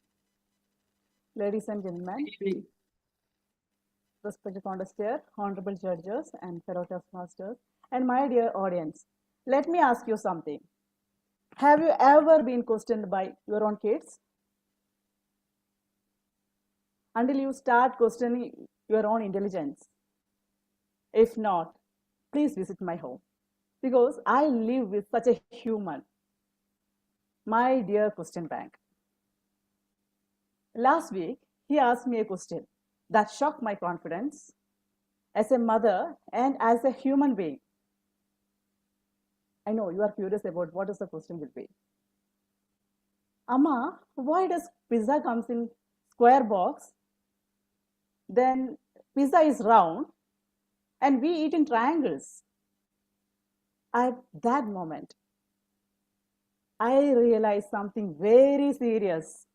ladies and gentlemen. Respected contestant, honorable judges, and fellow Toastmasters, and my dear audience. Let me ask you something. Have you ever been questioned by your own kids? Until you start questioning your own intelligence. If not, please visit my home, because I live with such a human. My dear question bank. Last week, he asked me a question that shocked my confidence as a mother and as a human being. I know you are curious about what is the question will be. Amma, why does pizza comes in square box? Then pizza is round and we eat in triangles. At that moment, I realized something very serious.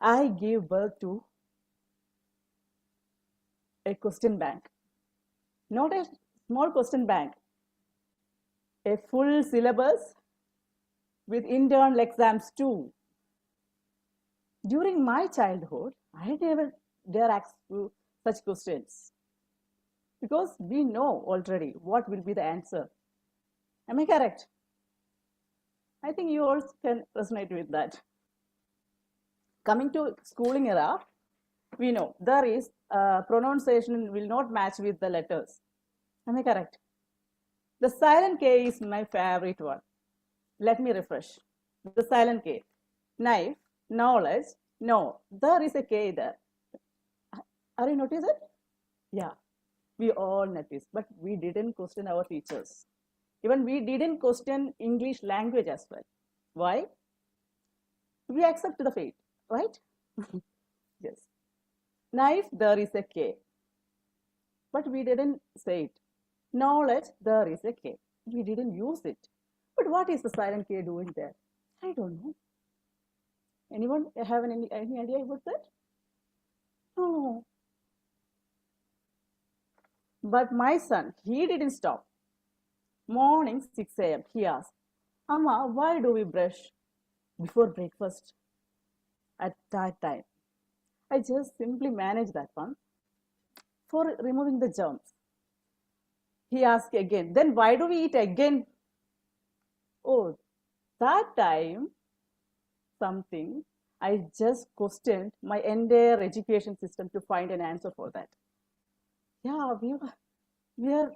I gave birth to a question bank. Not a small question bank, a full syllabus with internal exams too. During my childhood, I never dare ask you such questions, because we know already what will be the answer. Am I correct? I think you all can resonate with that. Coming to schooling era, we know there is pronunciation will not match with the letters. Am I correct? The silent K is my favorite one. Let me refresh. The silent K. Knife, knowledge, no. There is a K there. Are you notice it? Yeah, we all notice, but we didn't question our teachers. Even we didn't question English language as well. Why? We accept the fate, right? Yes. Knife, there is a K. But we didn't say it. Knowledge, there is a K. We didn't use it. But what is the silent K doing there? I don't know. Anyone have any idea about that? No. But my son, he didn't stop. Morning 6 a.m. he asked, Amma, why do we brush before breakfast? At that time, I just simply managed that one for removing the germs. He asked again, then why do we eat again? Oh, that time, something, I just questioned my entire education system to find an answer for that. Yeah, we are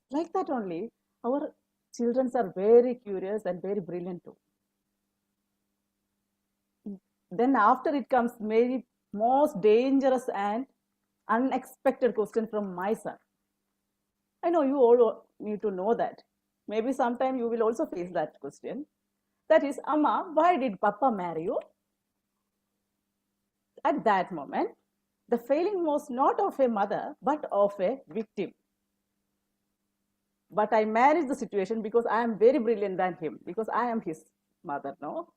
like that only. Our children are very curious and very brilliant too. Then after it comes maybe most dangerous and unexpected question from my son. I know you all need to know that. Maybe sometime you will also face that question. That is, Amma, why did Papa marry you? At that moment, the feeling was not of a mother, but of a victim. But I managed the situation because I am very brilliant than him, because I am his mother, no?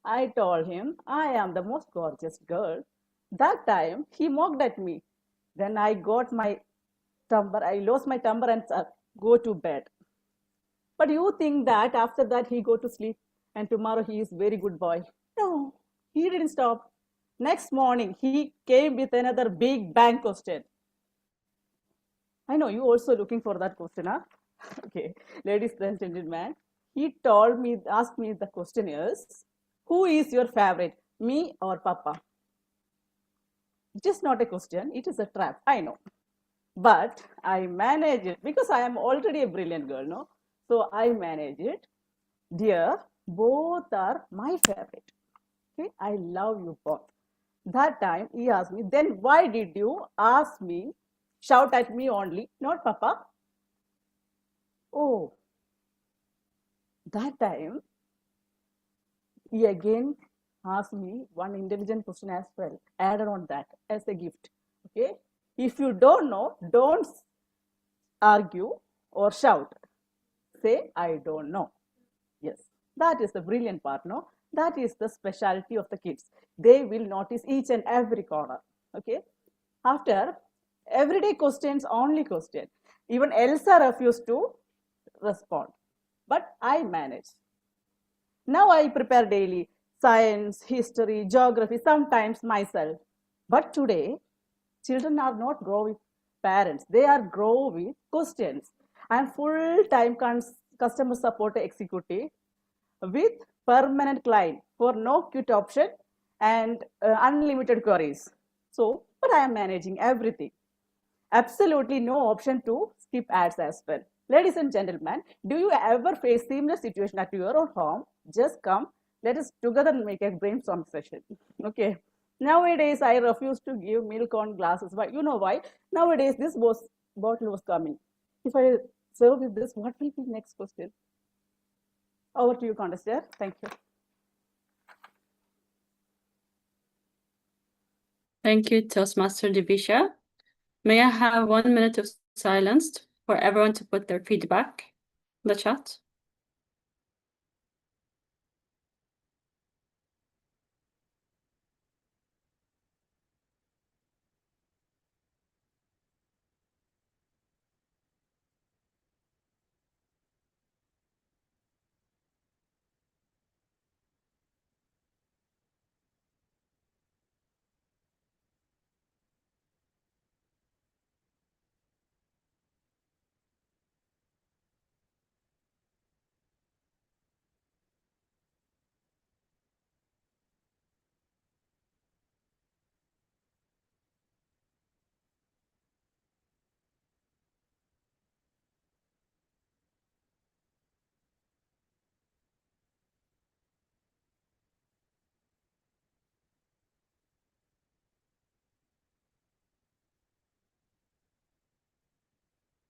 I told him, I am the most gorgeous girl. That time, he mocked at me. Then I got my temper. I lost my temper and go to bed. But you think that after that he go to sleep and tomorrow he is very good boy. No, he didn't stop. Next morning he came with another big bang question. I know you also looking for that question, huh? Okay, ladies and gentlemen, he asked me the question is, who is your favorite, me or Papa? It is not a question, it is a trap, I know. But I manage it because I am already a brilliant girl, no? So I manage it. Dear, both are my favorite. Okay, I love you both. That time he asked me, then why did you ask me, shout at me only, not Papa? Oh, that time he again asked me one intelligent question as well, added on that as a gift. Okay, if you don't know, don't argue or shout. Say, I don't know. Yes, that is the brilliant part, no? That is the specialty of the kids. They will notice each and every corner. Okay, after everyday questions, only question. Even Elsa refused to respond, but I managed. Now I prepare daily science, history, geography, sometimes myself. But today, children are not grow with parents. They are grow with questions. I am full-time customer support executive with permanent client for no quit option and unlimited queries. So, but I am managing everything. Absolutely no option to skip ads as well. Ladies and gentlemen, do you ever face similar situation at your own home? Just come, let us together make a brainstorm session. Okay. Nowadays, I refuse to give milk on glasses. Why? You know why? Nowadays, this bottle was coming. If I serve with this, what will be next question? Over to you, Contestant. Thank you. Thank you, Toastmaster Divisha. May I have 1 minute of silence for everyone to put their feedback in the chat?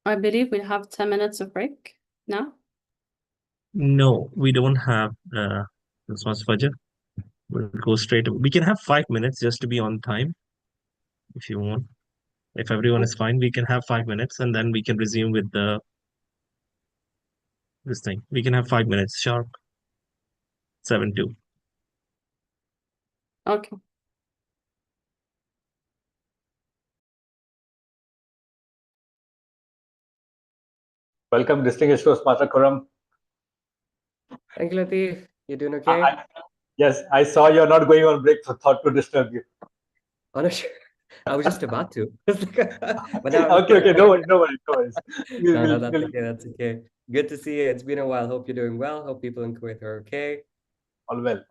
I believe we'll have 10 minutes of break now. No, we don't have this much budget. We'll go straight. We can have 5 minutes just to be on time if you want. If everyone is fine, we can have 5 minutes and then we can resume with this thing. We can have 5 minutes sharp. 7-2. Okay. Welcome, distinguished Toastmaster Khurram. Thank you, Latif. You doing okay? Yes, I saw you're not going on break, so thought to disturb you. Oh, no, sure. I was just about to. But now Okay, no worries. No, that's okay. That's okay. Good to see you. It's been a while. Hope you're doing well. Hope people in Kuwait are okay. All well.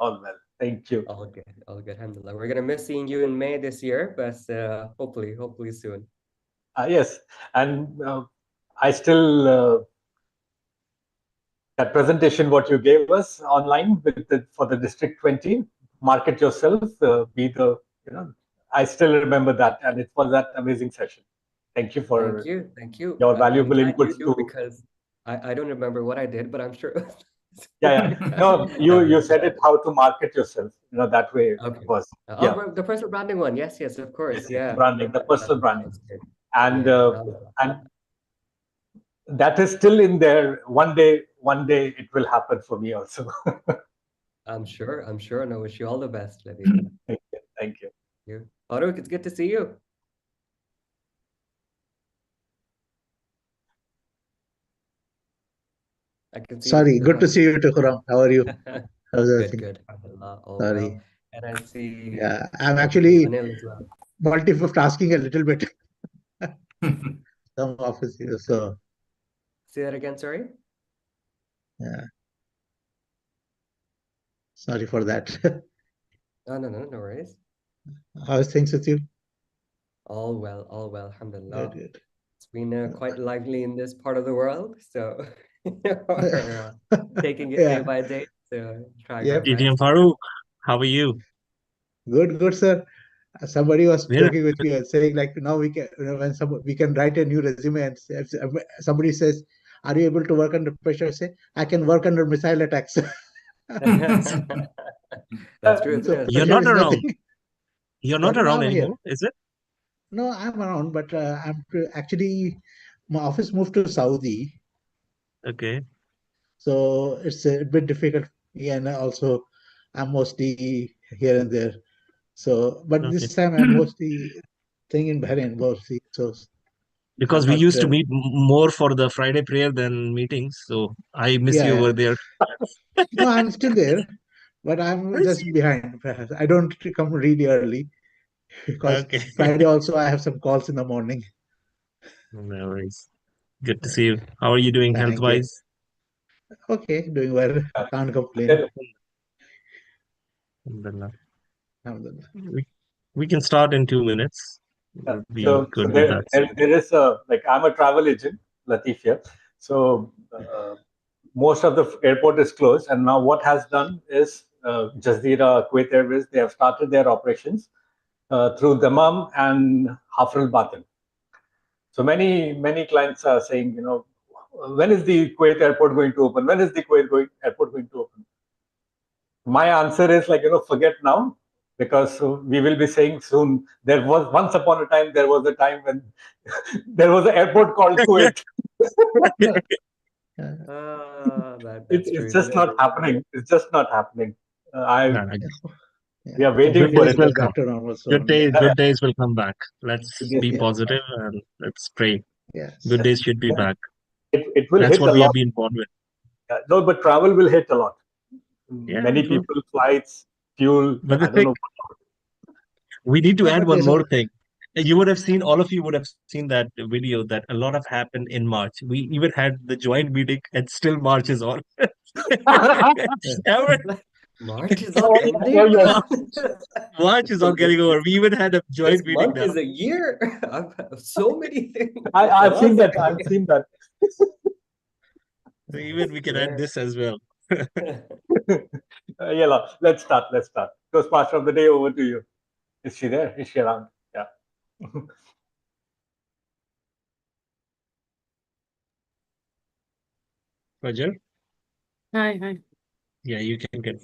Thank you. All good. Alhamdulillah. We're gonna miss seeing you in May this year, but hopefully soon. Yes, and I still that presentation what you gave us online for the District 20, market yourself, I still remember that, and it was that amazing session. Thank you for Thank you. your valuable I'm glad inputs you do, because I don't remember what I did, but I'm sure. Yeah. No, you said it how to market yourself. That way it was. The personal branding one. Yes, of course. Yeah. Branding, the personal branding, and Yeah, and that is still in there. One day it will happen for me also. I'm sure. And I wish you all the best, Latif. Thank you. Farooq, it's good to see you. I can see Sorry, the good to see you, Tukuram. How are you? How's good, everything? good. Alhamdulillah, all Sorry. well. And I see Yeah, I'm Dr. actually Anil as well. multitasking a little bit. Some office here, so Say that again, sorry? yeah, sorry for that. No, no, no, no worries. How's things with you? All well, alhamdulillah. Good, good. It's been quite lively in this part of the world, so we're taking it day Yeah, by day, so trying our yep. best. TTM Farouk, how are you? Good, good, sir. Somebody was Where? joking with me and saying like now we can, when we can write a new resume and if somebody says, "Are you able to work under pressure?" I say, "I can work under missile attacks." That's true, isn't So it? You're pressure not is around. nothing. You're not Sorry, no, around I'm here. anymore, is it? No, I'm around, but actually my office moved to Saudi, Okay. so it's a bit difficult. Yeah, and also I'm mostly here and there. So, but Okay. this time I'm mostly staying in Bahrain, mostly. So Because I'm we not. used to meet more for the Friday prayer than meetings, so I miss you Yeah, over there. no, I'm still there, but I'm I just see. behind. Perhaps I don't come really early because Okay. Friday also I have some calls in the morning. No worries. Good to see you. How are you doing Thank you. health-wise? Okay, doing well. Can't complain. Alhamdulillah. Alhamdulillah. We can start in 2 minutes. We'll be So good with that. there is a, like, I'm a travel agent, Latif here. So most of the airport is closed, and now what has done is Jazeera, Kuwait Airways, they have started their operations through Dammam and Hafr al-Batin. So many clients are saying, when is the Kuwait airport going to open? When is the airport going to open? My answer is like, forget now, because we will be saying soon, there was once upon a time, there was a time when there was an airport called Kuwait. That's true, It's isn't just it? not happening. It's just not happening. No, no. We are waiting Good for days it. will Go come. back to normal Good soon. days, Yeah. good days will come back. Let's be Yeah. positive and let's pray. Yes. Good days should be back. It will That's hit what a we have lot. been born with. No, but travel will hit a lot. Yeah, Many it will. people, flights, fuel. But the I don't thing, know. we need to No, add but one there's more thing. You would have seen, all of you would have seen that video that a lot have happened in March. We even had the joint meeting and still March is on. Ever- March is not ending. March is not getting over. We even had a joint This meeting month now. is a year. I've so many things. I've seen that. Khalas. I've seen that. So even we can add this as well. Yeah, let's start. Toastmaster of the day, over to you. Is she there? Is she around? Yeah. Roger? Hi, hi. Yeah, you can get.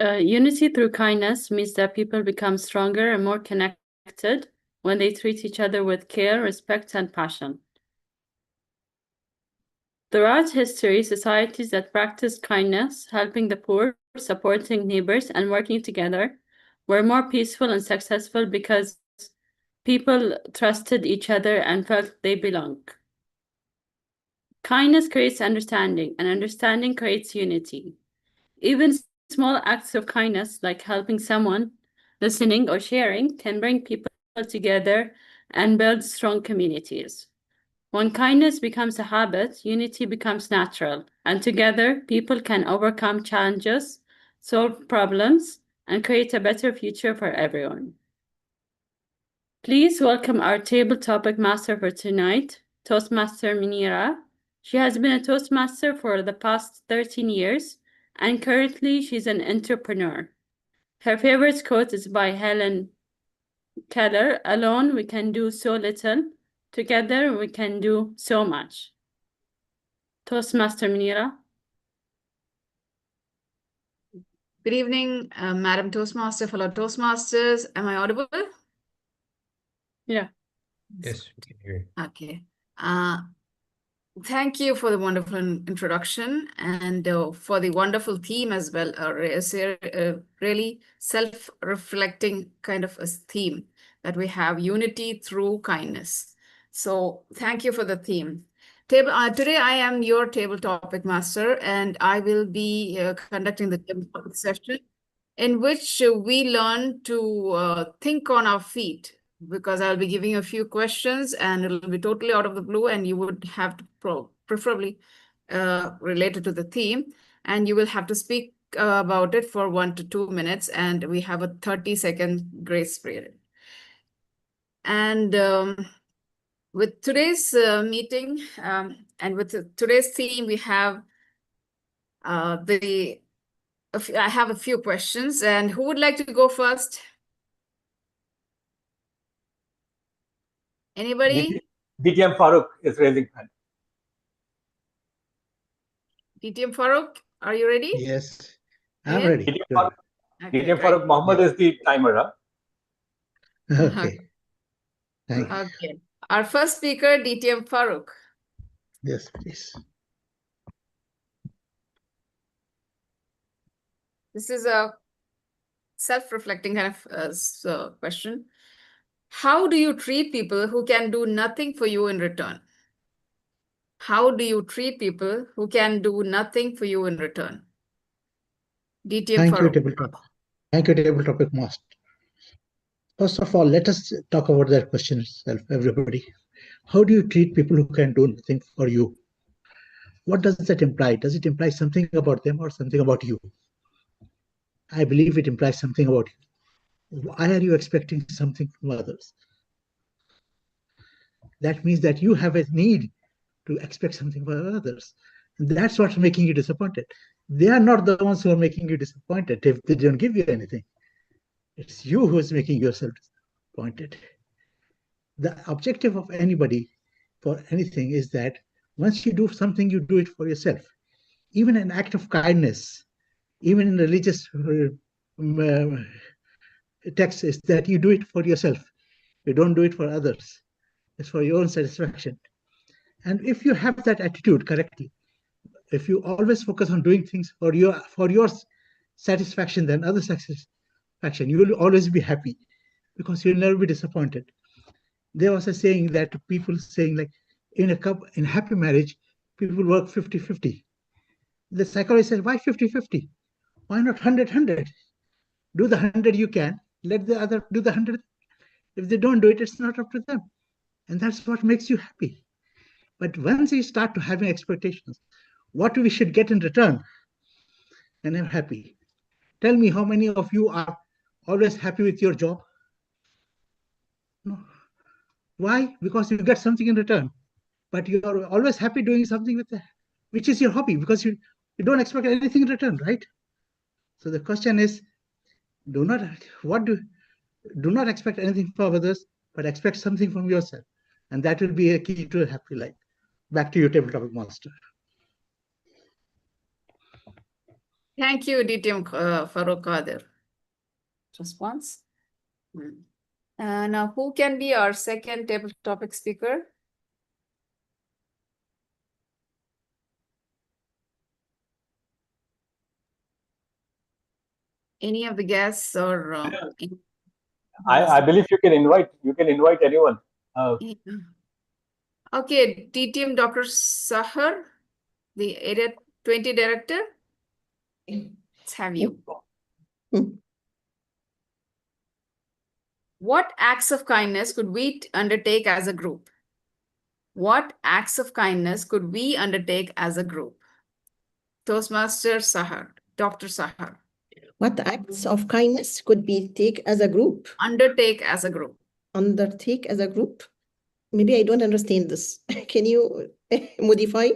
Unity through kindness means that people become stronger and more connected when they treat each other with care, respect, and passion. Throughout history, societies that practiced kindness, helping the poor, supporting neighbors, and working together were more peaceful and successful because people trusted each other and felt they belong. Kindness creates understanding, and understanding creates unity. Even small acts of kindness, like helping someone, listening, or sharing, can bring people together and build strong communities. When kindness becomes a habit, unity becomes natural, and together people can overcome challenges, solve problems, and create a better future for everyone. Please welcome our table topic master for tonight, Toastmaster Munira. She has been a Toastmaster for the past 13 years, and currently she's an entrepreneur. Her favorite quote is by Helen Keller, "Alone we can do so little, together we can do so much." Toastmaster Munira. Good evening, Madam Toastmaster, fellow Toastmasters. Am I audible? Yeah. Yes, we can hear you. Okay. Thank you for the wonderful introduction and for the wonderful theme as well. It's a really self-reflecting kind of a theme that we have, unity through kindness. So thank you for the theme. Today I am your table topic master, and I will be conducting the table topic session in which we learn to think on our feet, because I'll be giving a few questions and it'll be totally out of the blue, and you would have to preferably related to the theme, and you will have to speak about it for 1 to 2 minutes, and we have a 30-second grace period. And with today's meeting and with today's theme, we have I have a few questions, and who would like to go first? Anybody? DTM Farooq is raising hand. DTM Farooq, are you ready? Yes, I'm ready. DTM Farooq Mohammed is the timer. Huh? Okay. Thank you. Okay. Our first speaker, DTM Farooq. Yes, please. This is a self-reflecting kind of question. How do you treat people who can do nothing for you in return? How do you treat people who can do nothing for you in return? DTM Thank you, Farooq. table topic. Thank you, table topic master. First of all, let us talk about that question itself, everybody. How do you treat people who can do nothing for you? What does that imply? Does it imply something about them or something about you? I believe it implies something about you. Why are you expecting something from others? That means that you have a need to expect something from others. And that's what's making you disappointed. They are not the ones who are making you disappointed if they don't give you anything. It's you who is making yourself disappointed. The objective of anybody for anything is that once you do something, you do it for yourself. Even an act of kindness, even in religious text, is that you do it for yourself. You don't do it for others. It's for your own satisfaction. And if you have that attitude correctly, if you always focus on doing things for your satisfaction than other satisfaction, you will always be happy because you'll never be disappointed. There was a saying that people saying like in a happy marriage, people work 50-50. The psychologist said, why 50-50? Why not 100-100? Do the 100 you can, let the other do the 100. If they don't do it, it's not up to them. And that's what makes you happy. But once you start to having expectations, what we should get in return, then I'm happy. Tell me how many of you are always happy with your job? No. Why? Because you get something in return. But you are always happy doing something with that, which is your hobby, because you don't expect anything in return, right? So the question is, do not expect anything from others, but expect something from yourself. And that will be a key to a happy life. Back to you, table topic master. Thank you, DTM Farooq Qadir. Response? Now, who can be our second table topic speaker? Any of the guests or? I believe you can invite anyone. Okay, DTM Dr. Sahar, the Area 20 Director. Let's have you. What acts of kindness could we undertake as a group? What acts of kindness could we undertake as a group? Toastmaster Sahar, Dr. Sahar. What acts of kindness could we take as a group? Undertake as a group. Undertake as a group? Maybe I don't understand this. Can you modify?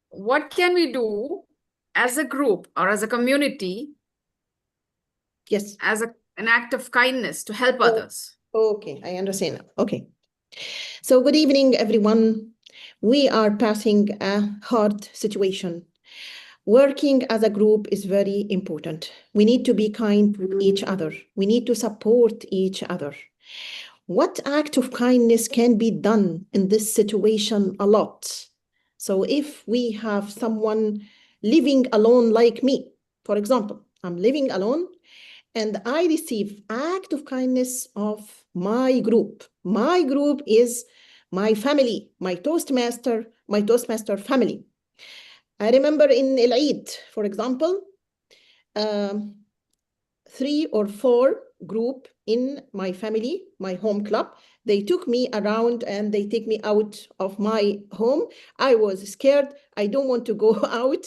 What can we do as a group or as a community? Yes. As an act of kindness to help others. Okay, I understand now. Okay. So good evening, everyone. We are passing a hard situation. Working as a group is very important. We need to be kind to each other. We need to support each other. What act of kindness can be done in this situation? A lot. So if we have someone living alone like me, for example, I'm living alone and I receive act of kindness of my group. My group is my family, my Toastmaster family. I remember in El Eid, for example, 3 or 4 group in my family, my home club. They took me around and they take me out of my home. I was scared. I don't want to go out.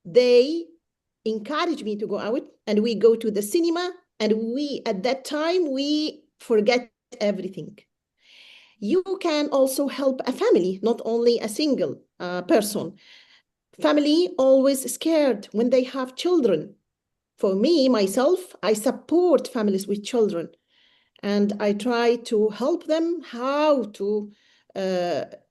They encourage me to go out, and we go to the cinema, and at that time we forget everything. You can also help a family, not only a single person. Family always scared when they have children. For me, myself, I support families with children, and I try to help them how to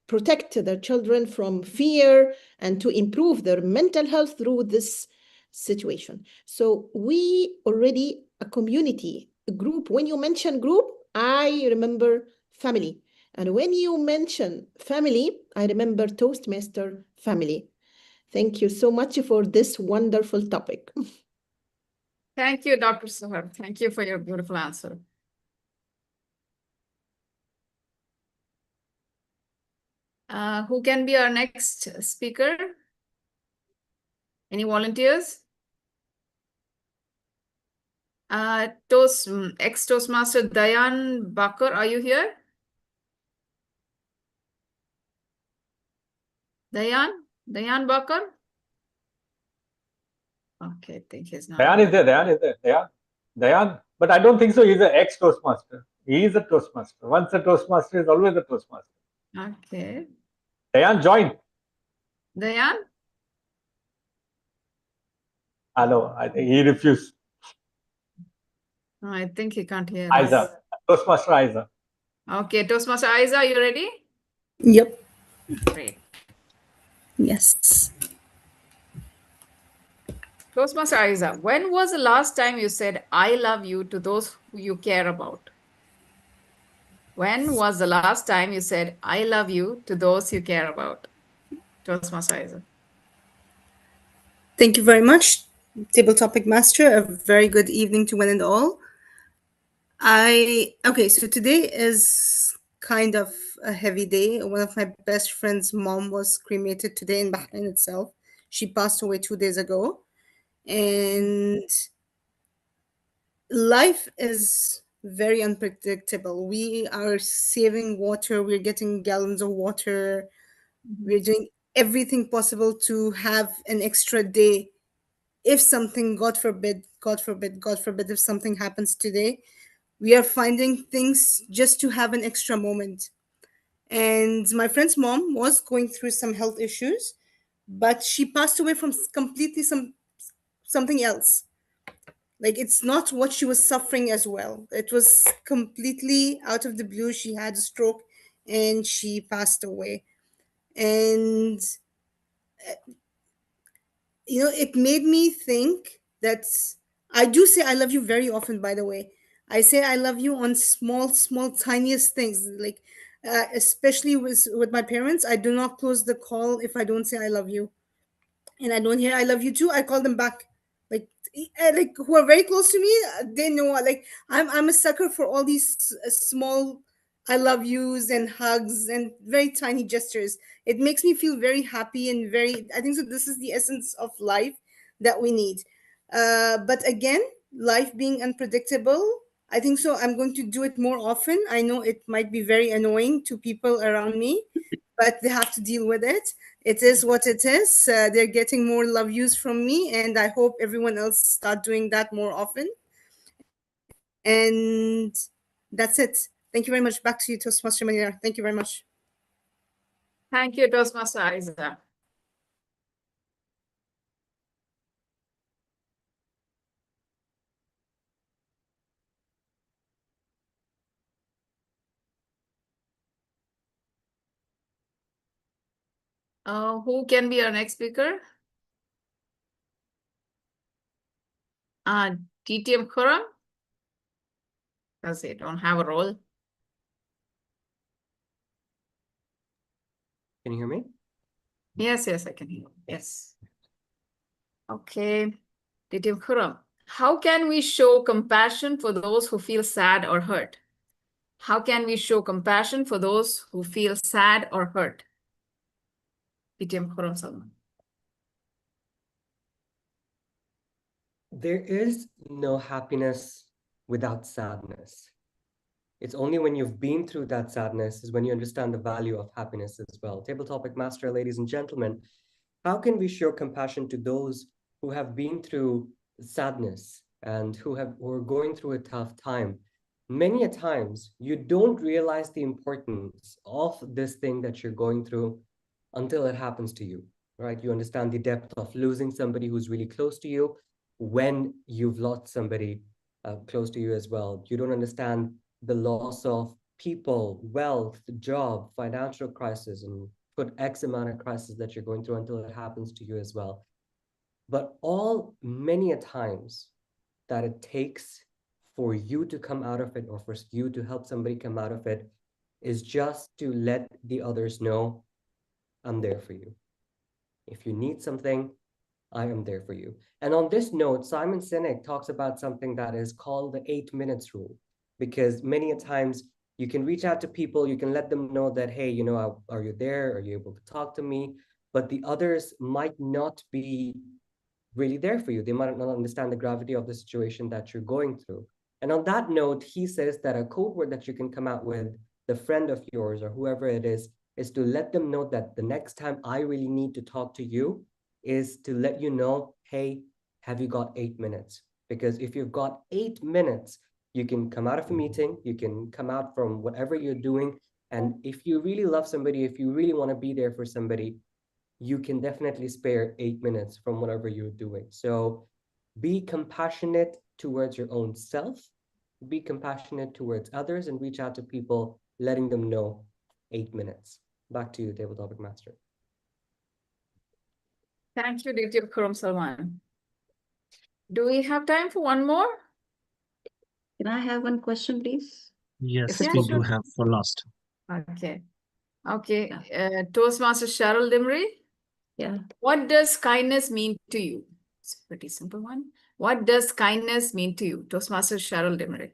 protect their children from fear and to improve their mental health through this situation. So we already a community, a group. When you mention group, I remember family. And when you mention family, I remember Toastmaster family. Thank you so much for this wonderful topic. Thank you, Dr. Sohar. Thank you for your beautiful answer. Who can be our next speaker? Any volunteers? Ex-Toastmaster Dayan Bakar, are you here? Dayan Bakar? Okay, I think he's not. Dayan is there. Dayan. But I don't think so. He's an ex-Toastmaster. He is a Toastmaster. Once a Toastmaster is always a Toastmaster. Okay. Dayan, join. Dayan? Hello. I think he refused. No, I think he can't hear Aiza. us. Toastmaster Aiza. Okay, Toastmaster Aiza, are you ready? Yep. Great. Yes. Toastmaster Aiza, when was the last time you said, I love you to those who you care about? When was the last time you said, I love you to those you care about? Toastmaster Aiza. Thank you very much, Table Topic Master. A very good evening to one and all. Okay, so today is kind of a heavy day. One of my best friend's mom was cremated today in Bahrain itself. She passed away 2 days ago. And life is very unpredictable. We are saving water, we're getting gallons of water, we're doing everything possible to have an extra day. If something, God forbid, if something happens today, we are finding things just to have an extra moment. And my friend's mom was going through some health issues, but she passed away from completely something else. Like, it's not what she was suffering as well. It was completely out of the blue. She had a stroke and she passed away. And it made me think that I do say I love you very often, by the way. I say I love you on small, tiniest things. Like, especially with my parents, I do not close the call if I don't say I love you. And I don't hear I love you too, I call them back. Like who are very close to me, they know, like, I'm a sucker for all these small I love yous and hugs and very tiny gestures. It makes me feel very happy and I think so this is the essence of life that we need. But again, life being unpredictable, I think so I'm going to do it more often. I know it might be very annoying to people around me, but they have to deal with it. It is what it is. They're getting more love views from me, and I hope everyone else start doing that more often. And that's it. Thank you very much. Back to you, Toastmaster Manira. Thank you very much. Thank you, Toastmaster Aiza. Who can be our next speaker? TTM Khurram? Because they don't have a role. Can you hear me? Yes, I can hear you. Yes. Okay. Khurram, how can we show compassion for those who feel sad or hurt? How can we show compassion for those who feel sad or hurt? PTM Khurram Salman. There is no happiness without sadness. It's only when you've been through that sadness is when you understand the value of happiness as well. Table topic master, ladies and gentlemen, how can we show compassion to those who have been through sadness and who are going through a tough time? Many a times you don't realize the importance of this thing that you're going through until it happens to you, right? You understand the depth of losing somebody who's really close to you when you've lost somebody close to you as well. You don't understand the loss of people, wealth, job, financial crisis, and put X amount of crisis that you're going through until it happens to you as well. But many a times that it takes for you to come out of it or for you to help somebody come out of it is just to let the others know, I'm there for you. If you need something, I am there for you. And on this note, Simon Sinek talks about something that is called the 8 minutes rule, because many a times you can reach out to people, you can let them know that, hey, you know, are you there? Are you able to talk to me? But the others might not be really there for you. They might not understand the gravity of the situation that you're going through. And on that note, he says that a code word that you can come out with, the friend of yours or whoever it is to let them know that the next time I really need to talk to you is to let you know, hey, have you got 8 minutes? Because if you've got 8 minutes, you can come out of a meeting, you can come out from whatever you're doing. And if you really love somebody, if you really want to be there for somebody, you can definitely spare 8 minutes from whatever you're doing. So be compassionate towards your own self, be compassionate towards others, and reach out to people, letting them know 8 minutes. Back to you, Table Topic Master. Thank you, Dr. Khurram Salman. Do we have time for one more? Can I have one question, please? Yes, Yeah, we sure. do have for last. Okay. Okay. Toastmaster Cheryl Dimri. Yeah. What does kindness mean to you? It's a pretty simple one. What does kindness mean to you? Toastmaster Cheryl Dimri.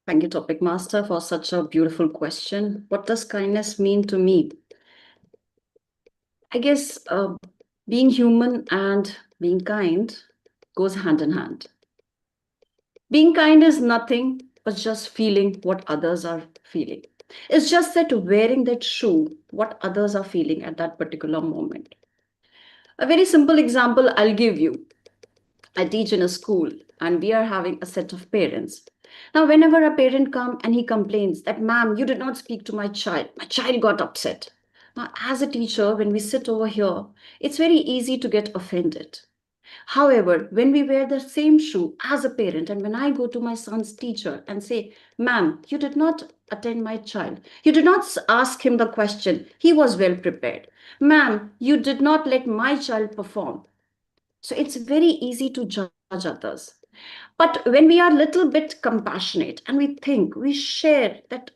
Thank you, Topic Master, for such a beautiful question. What does kindness mean to me? I guess being human and being kind goes hand in hand. Being kind is nothing but just feeling what others are feeling. It's just that wearing that shoe, what others are feeling at that particular moment. A very simple example I'll give you. I teach in a school and we are having a set of parents. Now, whenever a parent comes and he complains that, ma'am, you did not speak to my child got upset. Now, as a teacher, when we sit over here, it's very easy to get offended. However, when we wear the same shoe as a parent, and when I go to my son's teacher and say, ma'am, you did not attend my child. You did not ask him the question. He was well prepared. Ma'am, you did not let my child perform. So it's very easy to judge others. But when we are a little bit compassionate and we think, we share that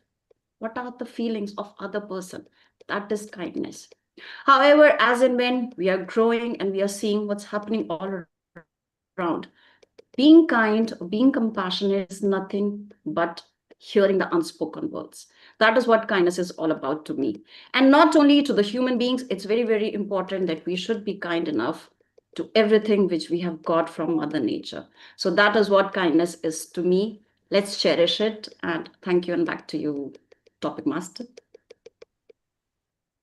what are the feelings of other person, that is kindness. However, as and when we are growing and we are seeing what's happening all around, being kind, being compassionate is nothing but hearing the unspoken words. That is what kindness is all about to me. And not only to the human beings, it's very, very important that we should be kind enough to everything which we have got from Mother Nature. So that is what kindness is to me. Let's cherish it. And thank you. And back to you, Topic Master.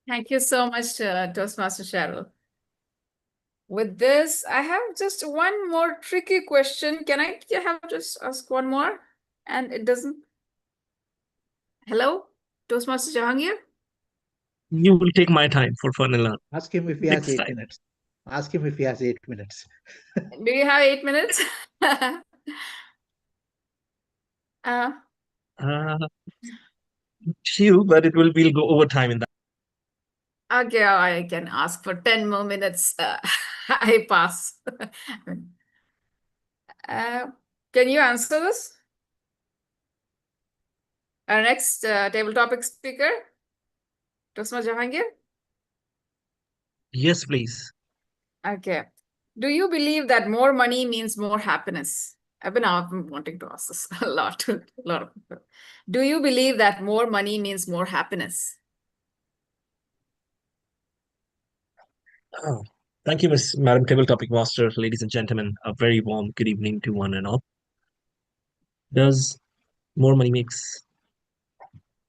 Thank you so much, Toastmaster Cheryl. With this, I have just one more tricky question. Can I have just ask one more? And it doesn't. Hello, Toastmaster Jahangir? You will take my time for fun and learn. Ask him if he has 8 minutes. Ask him if he has 8 minutes. Do you have 8 minutes? Few, but we'll go over time in that. Okay, I can ask for 10 more minutes. I pass. Can you answer this? Our next table topic speaker, Toastmaster Jahangir. Yes, please. Okay. Do you believe that more money means more happiness? I've been wanting to ask this a lot to a lot of people. Do you believe that more money means more happiness? Oh, thank you, Madam Table Topic Master, ladies and gentlemen. A very warm good evening to one and all. Does more money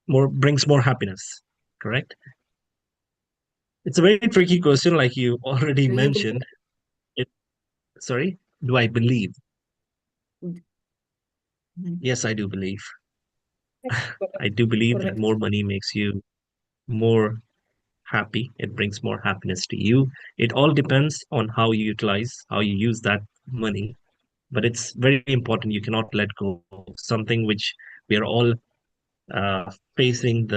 brings more happiness? Correct. It's a very tricky question, like you already Do you believe mentioned. Sorry, do I believe? Yes, I do believe. I do believe that Correct. more money makes you more happy. It brings more happiness to you. It all depends on how you utilize, how you use that money. But it's very important. You cannot let go of something which we are all facing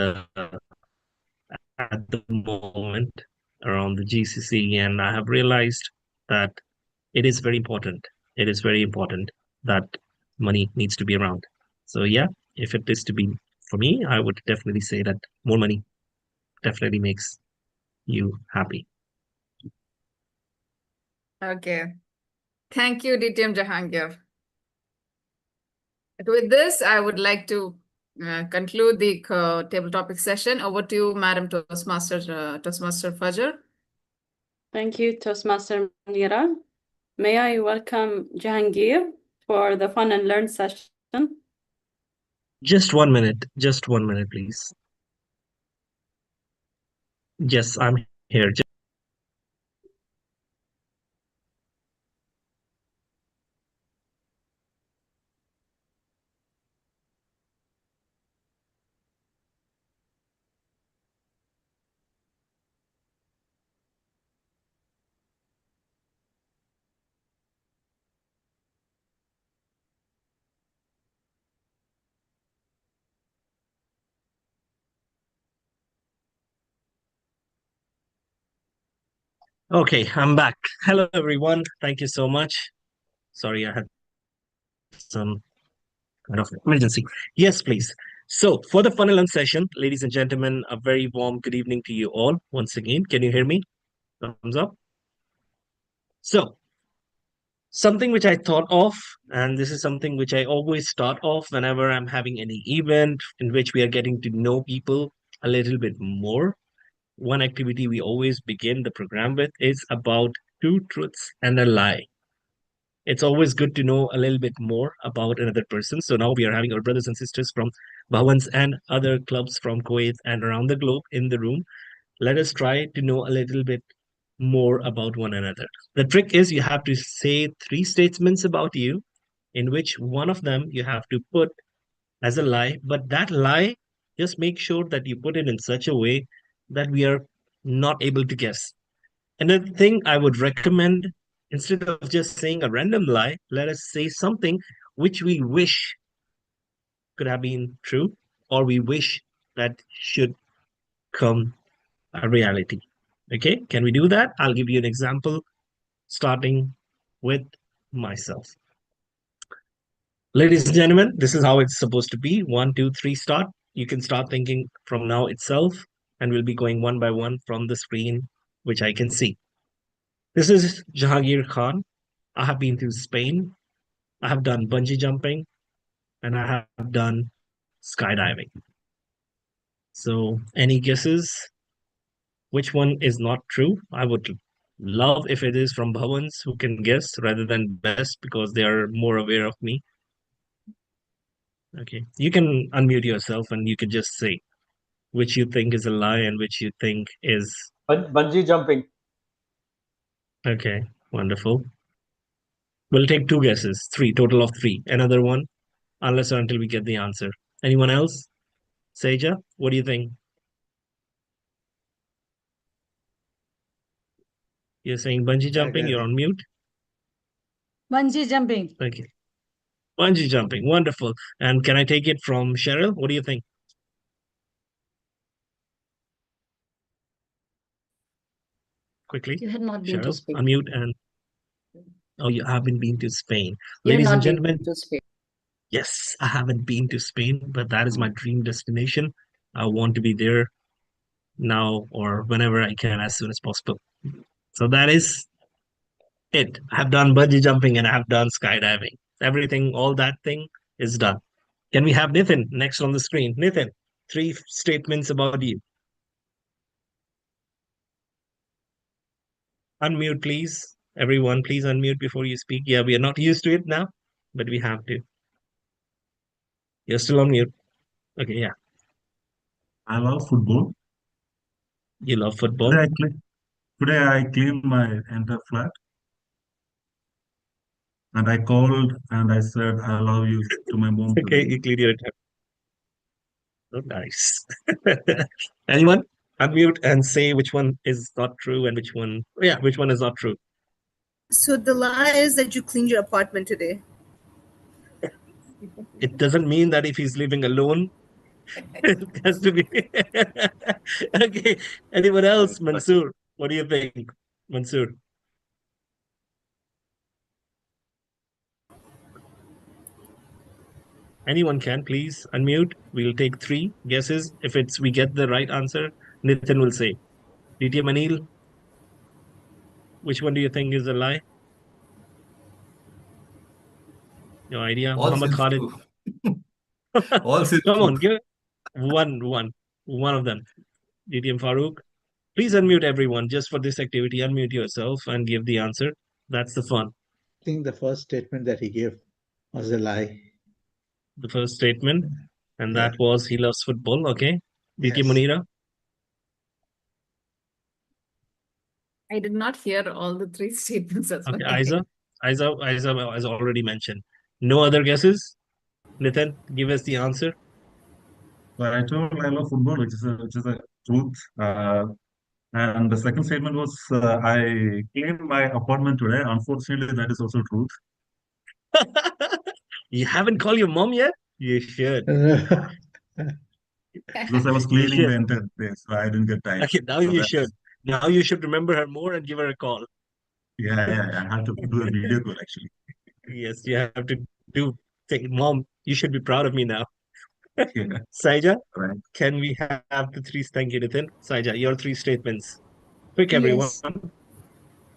at the moment around the GCC, and I have realized that it is very important. It is very important that money needs to be around. So yeah, if it is to be for me, I would definitely say that more money definitely makes you happy. Okay. Thank you, DTM Jahangir. With this, I would like to conclude the table topic session. Over to you, Madam Toastmaster Fajr. Thank you, Toastmaster Munira. May I welcome Jahangir for the fun and learn session? Just 1 minute, please. Yes, I'm here. Okay, I'm back. Hello, everyone. Thank you so much. Sorry, I had some kind of emergency. Yes, please. So, for the fun and learn session, ladies and gentlemen, a very warm good evening to you all. Once again, can you hear me? Thumbs up. So, something which I thought of, and this is something which I always start off whenever I'm having any event in which we are getting to know people a little bit more. One activity we always begin the program with is about two truths and a lie. It's always good to know a little bit more about another person. So now we are having our brothers and sisters from Bhavans and other clubs from Kuwait and around the globe in the room. Let us try to know a little bit more about one another. The trick is you have to say three statements about you, in which one of them you have to put as a lie, but that lie, just make sure that you put it in such a way that we are not able to guess. Another thing I would recommend, instead of just saying a random lie, let us say something which we wish could have been true, or we wish that should come a reality. Okay, can we do that? I'll give you an example, starting with myself. Ladies and gentlemen, this is how it's supposed to be. 1, 2, 3, start. You can start thinking from now itself, and we'll be going one by one from the screen, which I can see. This is Jahangir Khan. I have been to Spain. I have done bungee jumping, and I have done skydiving. So, any guesses? Which one is not true? I would love if it is from Bhavans who can guess rather than Best because they are more aware of me. Okay, you can unmute yourself and you can just say which you think is a lie and which you think is bungee jumping. Okay, wonderful. We'll take two guesses, total of three. Another one, unless or until we get the answer. Anyone else? Seja, what do you think? You're saying bungee jumping, you're on mute? Bungee jumping. Okay. Bungee jumping, wonderful. And can I take it from Cheryl? What do you think? Quickly, You had not been to Cheryl, Spain. unmute and... Oh, you haven't been to Spain. You have Ladies and not been gentlemen, to Spain. yes, I haven't been to Spain, but that is my dream destination. I want to be there now or whenever I can, as soon as possible. So that is it. I have done bungee jumping and I have done skydiving. everything, all that thing is done. Can we have Nitin next on the screen? Nitin, 3 statements about you. Unmute, please. Everyone, please unmute before you speak. Yeah, we are not used to it now, but we have to. You're still on mute. Okay, yeah. I love football. You love football. Today I cleaned my entire flat. And I called and I said, I love you to my mom. Okay, you cleared your entire. Oh, nice. Anyone? Unmute and say which one is not true and which one is not true. So the lie is that you cleaned your apartment today. It doesn't mean that if he's living alone, it has to be. Okay. Anyone else? Mansoor, what do you think? Mansoor. Anyone can, please unmute. We'll take 3 guesses. If we get the right answer, Nitin will say. DTM Anil, which one do you think is a lie? No idea. All Muhammad seems Khalid. true. All seems Come on, true. give one of them. DTM Farooq. Please unmute everyone just for this activity. Unmute yourself and give the answer. That's the fun. I think the first statement that he gave was a lie. The first statement, and that was he loves football. Okay. DTM Yes. Munira. I did not hear all the 3 statements as Okay, well. Aiza has already mentioned. No other guesses? Nitin, give us the answer. So I told I love football, which is a truth. And the second statement was I cleaned my apartment today. Unfortunately, that is also truth. You haven't called your mom yet? You should. Because I was cleaning the entire place, so I didn't get time. Okay, now So you should. Now you should remember her more and give her a call. Yeah, I have to do a video call actually. Yes, you have to say, Mom, you should be proud of me now. Yeah. Saija, Right. can we have the 3? Thank you, Nitin. Saija, your 3 statements. Quick, everyone. Yes.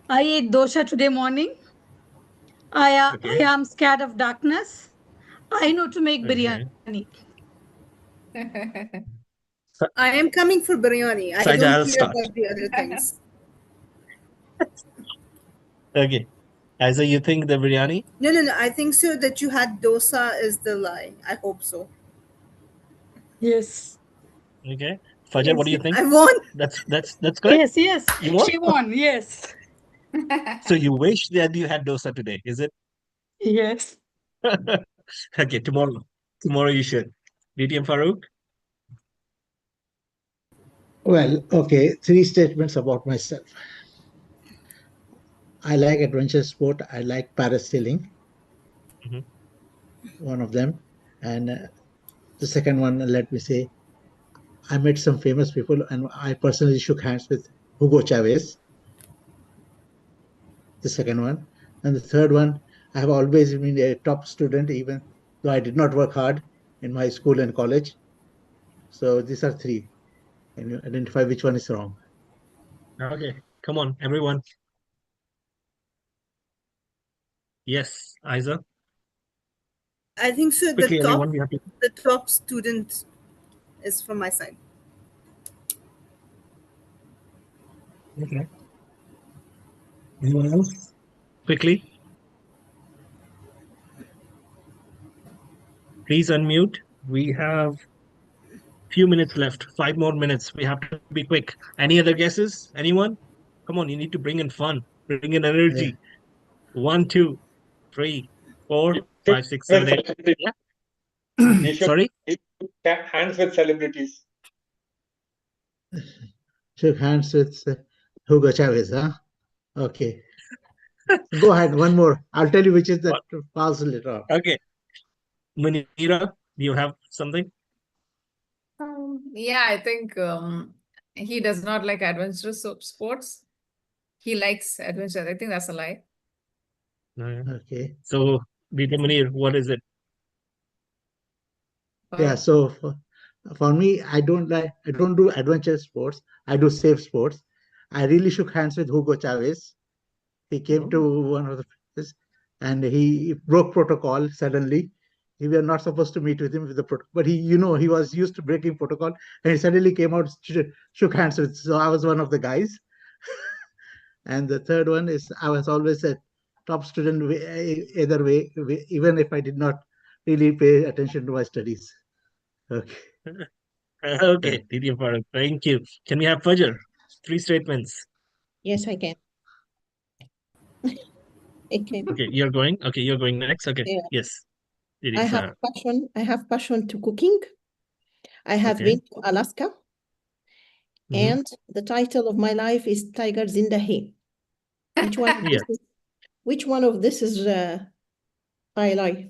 I ate dosha today morning. I am scared of darkness. I know to make biryani. I am coming for biryani. I Saija, don't I'll care start. about the other things. Okay. Aiza, you think the biryani? No. I think so that you had dosa is the lie. I hope so. Yes. Okay. Fajar, what do you think? I won. That's correct? Yes. You won? She won. Yes. So you wish that you had dosa today, is it? Yes. Okay, tomorrow you should. DTM Farooq? Well, okay, 3 statements about myself. I like adventure sport. I like parasailing. One of them. And the second one, let me say, I met some famous people and I personally shook hands with Hugo Chavez. The second one. And the third one, I have always been a top student, even though I did not work hard in my school and college. So these are 3. Can you identify which one is wrong? Okay, come on, everyone. Yes, Aiza? I think so. Quickly, The everyone, we have to... top student is from my side. Okay. Anyone else? Quickly. Please unmute. We have few minutes left. 5 more minutes. We have to be quick. Any other guesses? Anyone? Come on, you need to bring in fun. Bring in energy. 1, 2, 3, 4, 5, 6, 7, 8. Yeah. Sorry? Hands with celebrities. Shook hands with Hugo Chavez, huh? Okay. Go ahead, one more. I'll tell you which is the false later on. Okay. Munira, do you have something? Yeah, I think he does not like adventurous sports. He likes adventure. I think that's a lie. Okay. So, DTM Munir, what is it? Yeah, so for me, I don't do adventure sports. I do safe sports. I really shook hands with Hugo Chavez. He came to one of the places. and he broke protocol suddenly. We were not supposed to meet with him with the but he, you know, he was used to breaking protocol, and he suddenly came out, shook hands with. So I was one of the guys. And the third one is I was always a top student either way, even if I did not really pay attention to my studies. Okay. Okay, Didi Farooq, thank you. Can we have Fajr? 3 statements. Yes, I can. Okay. Okay, you're going. Okay, you're going next. Okay, Yeah. yes. Didi I have Sahar. passion. I have passion to cooking. I have Okay. been to Alaska. And the title of my life is Tiger Zindahe. Which one of Yes. this is, which one of this is I lie?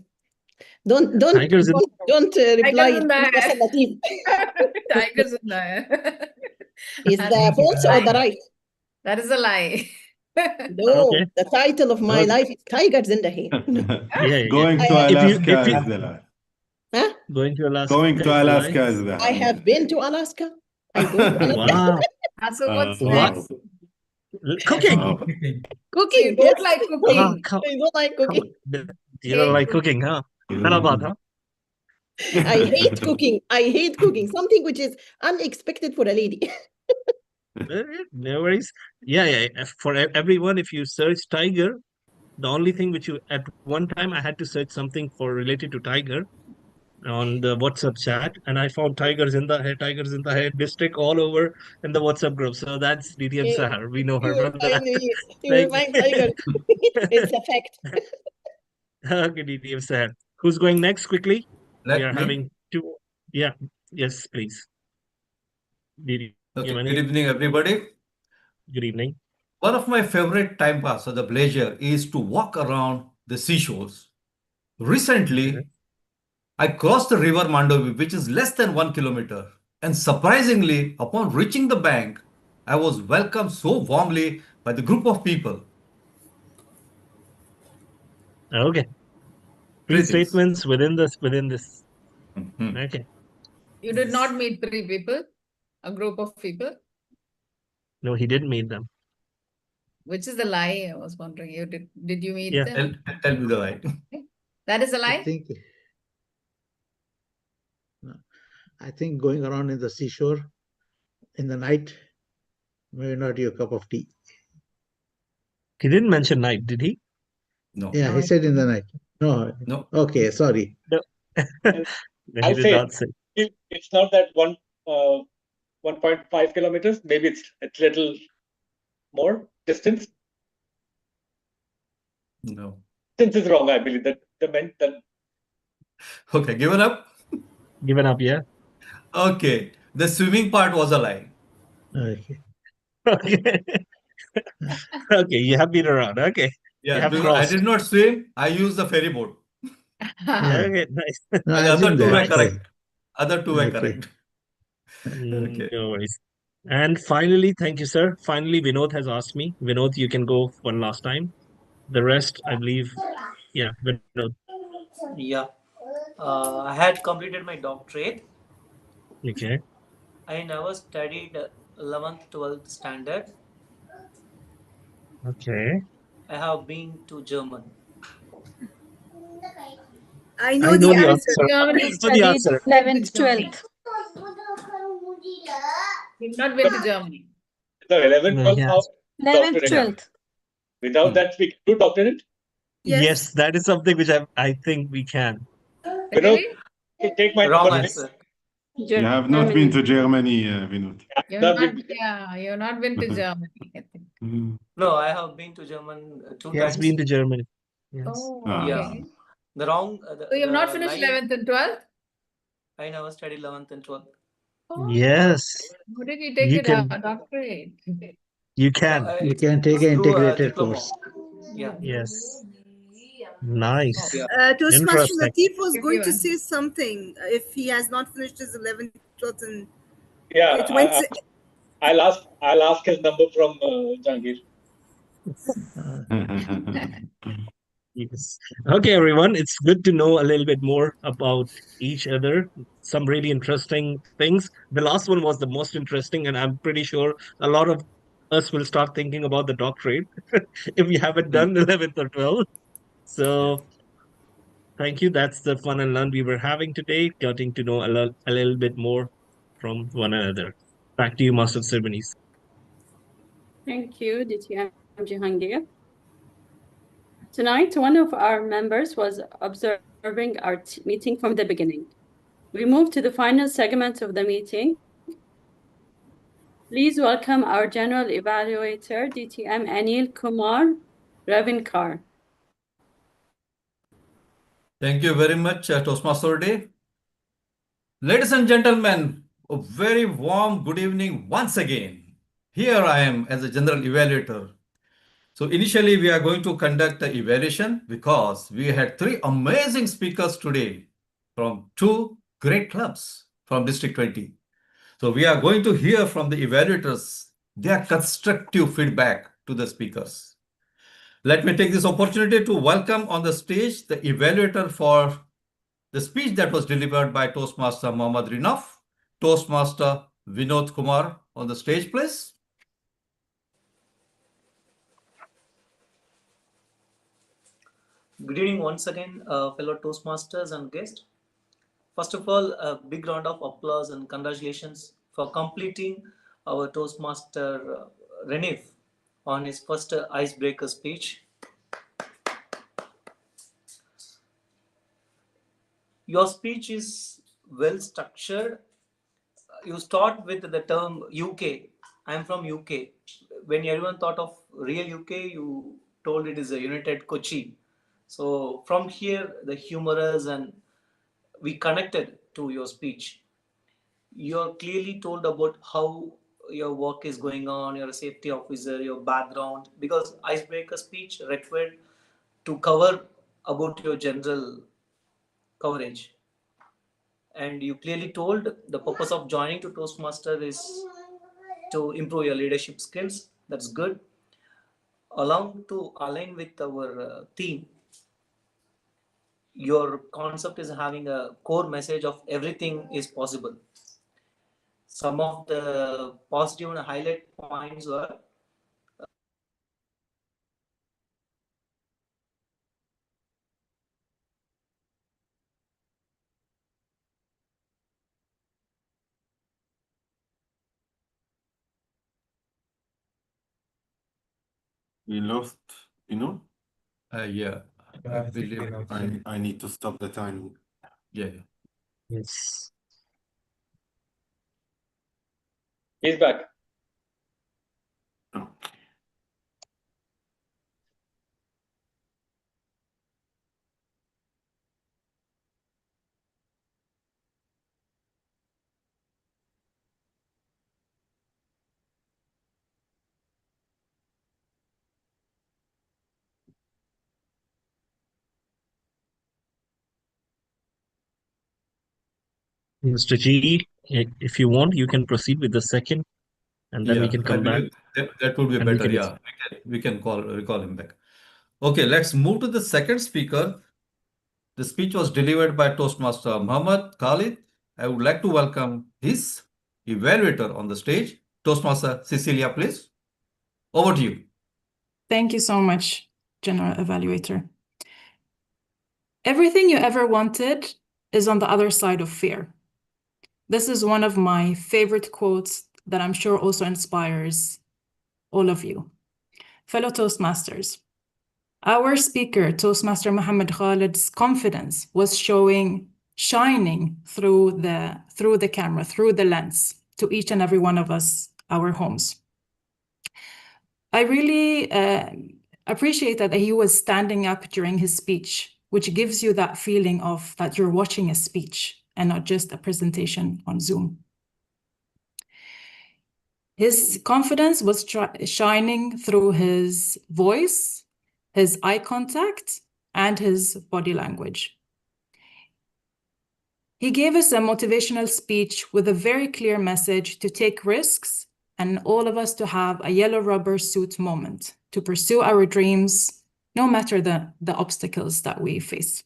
Don't Tigers in reply. Tigers in the Mr. Latif. Tigers in the Is the false or the right? That is a lie. No, Okay. the title of my Okay. life is Tigers Zindahe. Yeah. Going to Alaska is the lie. Huh? Going to Alaska. Going to is the Alaska lie. is the I have been to Alaska. I go to Alaska. Wow. So what's Wow. next? Cooking. Cooking. You don't Yes. like cooking. I don't like cooking. You don't like cooking, huh? Dhanabad, huh? I hate cooking. I hate cooking. Something which is unexpected for a lady. No worries. Yeah. For everyone, if you search tiger, the only thing which you at one time I had to search something for related to tiger on the WhatsApp chat, and I found tigers in the head district all over in the WhatsApp group. So that's DTM You Sahar. We know her will from that. find me. You will Thank find tigers. It's a fact. Okay, DTM Sahar. Who's going next quickly? We Let are me. having two. Yeah. Yes, please. DTM Okay. Good Anil. evening, everybody. Good evening. One of my favorite time pass or the pleasure is to walk around the seashores. Recently, I crossed the river Mandovi, which is less than 1 kilometer. And surprisingly, upon reaching the bank, I was welcomed so warmly by the group of people. Okay. Three Three things. statements within this. Okay. You did not meet 3 people, a group of people. No, he didn't meet them. Which is the lie? I was wondering. You did you meet Yeah. them? Tell me the lie. That is a lie? I think going around in the seashore in the night may not your cup of tea. He didn't mention night, did he? No. Yeah, he said in the night. No. No. Okay, sorry. No. I'll He did say not say. it's not that 1.5 kilometers. Maybe it's little more distance. No. Distance is wrong, I believe. That meant that. Okay, given up? Given up, yeah. Okay. The swimming part was a lie. Okay. Okay, you have been around. Okay. You Yeah, have because I crossed. did not swim. I used the ferry boat. Okay, nice. No, I The other assumed two were that. correct. Other two were Okay. correct. Okay. No worries. And finally, thank you, sir. Finally, Vinod has asked me. Vinod, you can go one last time. The rest, I believe, yeah, Vinod. Yeah. I had completed my doctorate. Okay. I never studied 11th, 12th standard. Okay. I have been to Germany. I know I know the the answer. answer. I know the answer. 11th, 12th. You've not been to Germany. No, 11th, 12th, Yeah. how 11th, doctorate. 12th. Without that, we can do doctorate. Yes, that is something which I think we can. Vinod, take my Wrong number. answer. You have not been to Germany, Vinod. You've not been to Germany, I think. No, I have been to Germany 2 He has times. been to Germany. Yes. Oh, Yeah. okay. The wrong. So you have not finished 11th and 12th? I never studied 11th and 12th. Yes. How did you take You it can. doctorate? You can. You can take an Through a integrated diploma. course. Yeah. Yes. Nice. Toastmaster Interesting. Latif was going to say something if he has not finished his 11th, 12th, and Yeah, it went. I'll ask his number from Jangir. Yes. Okay, everyone. It's good to know a little bit more about each other. Some really interesting things. The last one was the most interesting, and I'm pretty sure a lot of us will start thinking about the doctorate if we haven't done 11th or 12th. So thank you. That's the fun and learn we were having today, getting to know a little bit more from one another. Back to you, Master of Ceremonies. Thank you, DTM Jihangir. Tonight, one of our members was observing our meeting from the beginning. We moved to the final segment of the meeting. Please welcome our General Evaluator, DTM Anil Kumar Ravinkar. Thank you very much, Toastmaster Day. Ladies and gentlemen, a very warm good evening once again. Here I am as a general evaluator. So initially we are going to conduct the evaluation because we had 3 amazing speakers today from 2 great clubs from District 20. So we are going to hear from the evaluators their constructive feedback to the speakers. Let me take this opportunity to welcome on the stage the evaluator for the speech that was delivered by Toastmaster Mohammad Rinaf. Toastmaster Vinod Kumar on the stage, please. Good evening once again, fellow Toastmasters and guests. First of all, a big round of applause and congratulations for completing our Toastmaster Renif on his first icebreaker speech. Your speech is well structured. You start with the term UK. I'm from UK. When everyone thought of real UK, you told it is a United Kochi. So from here, the humorous and we connected to your speech. You're clearly told about how your work is going on, you're a safety officer, your background, because icebreaker speech required to cover about your general coverage. And you clearly told the purpose of joining to Toastmaster is to improve your leadership skills. That's good. Along to align with our theme, your concept is having a core message of everything is possible. Some of the positive and highlight points were We lost, yeah. I believe I need to stop the timing. Yeah. Yes. He's back. Mr. G, if you want, you can proceed with the second, and then we can I come back. believe that would be and we better. can Yeah, we can recall him back. Okay, let's move to the second speaker. The speech was delivered by Toastmaster Muhammad Khalid. I would like to welcome his evaluator on the stage. Toastmaster Cecilia, please. Over to you. Thank you so much, General Evaluator. Everything you ever wanted is on the other side of fear. This is one of my favorite quotes that I'm sure also inspires all of you. Fellow Toastmasters, our speaker, Toastmaster Mohammed Khalid's confidence was shining through the camera, through the lens, to each and every one of us, our homes. I really appreciate that he was standing up during his speech, which gives you that feeling of that you're watching a speech and not just a presentation on Zoom. His confidence was shining through his voice, his eye contact, and his body language. He gave us a motivational speech with a very clear message to take risks and all of us to have a yellow rubber suit moment to pursue our dreams, no matter the obstacles that we face.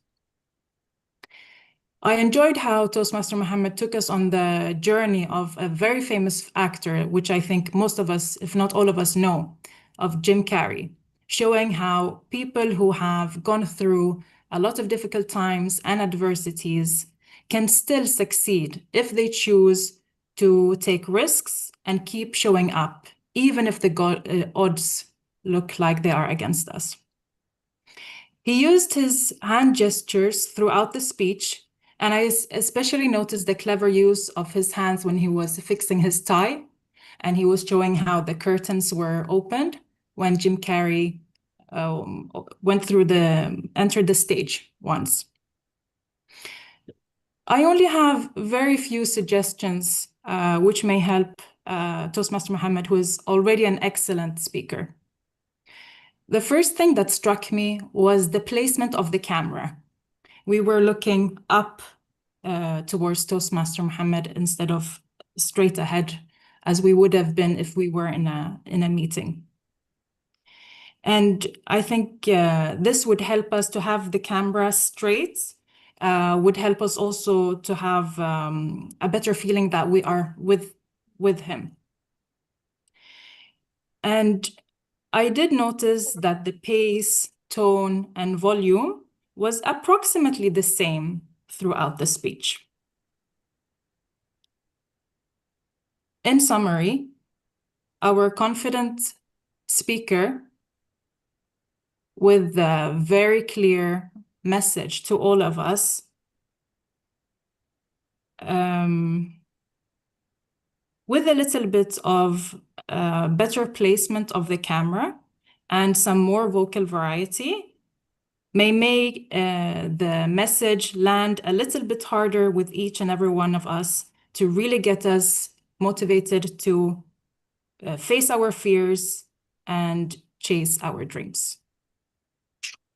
I enjoyed how Toastmaster Mohammed took us on the journey of a very famous actor, which I think most of us, if not all of us, know, of Jim Carrey. showing how people who have gone through a lot of difficult times and adversities can still succeed if they choose to take risks and keep showing up, even if the odds look like they are against us. He used his hand gestures throughout the speech, and I especially noticed the clever use of his hands when he was fixing his tie, and he was showing how the curtains were opened when Jim Carrey entered the stage once. I only have very few suggestions which may help Toastmaster Mohammed, who is already an excellent speaker. The first thing that struck me was the placement of the camera. We were looking up towards Toastmaster Mohammed instead of straight ahead, as we would have been if we were in a meeting. And I think this would help us to have the camera straight, would help us also to have a better feeling that we are with him. And I did notice that the pace, tone, and volume was approximately the same throughout the speech. In summary, our confident speaker with a very clear message to all of us, with a little bit of better placement of the camera and some more vocal variety, may make the message land a little bit harder with each and every one of us to really get us motivated to face our fears and chase our dreams.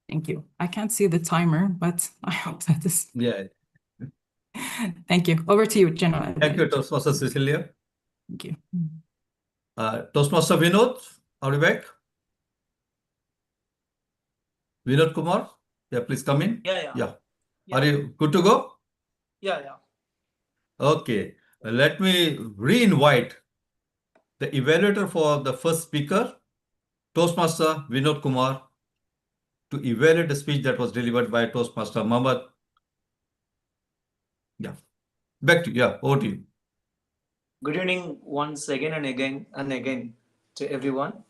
Thank you. I can't see the timer, but I hope that is. Yeah. Thank you. Over to you, General. Thank you, Toastmaster Cecilia. Thank you. Toastmaster Vinod, are you back? Vinod Kumar? Yeah, please come in. Yeah. Are you good to go? Yeah. Okay. Let me re-invite the evaluator for the first speaker, Toastmaster Vinod Kumar, to evaluate the speech that was delivered by Toastmaster Mohammed. Yeah. Back to you. Yeah, over to you. Good evening once again and again to everyone.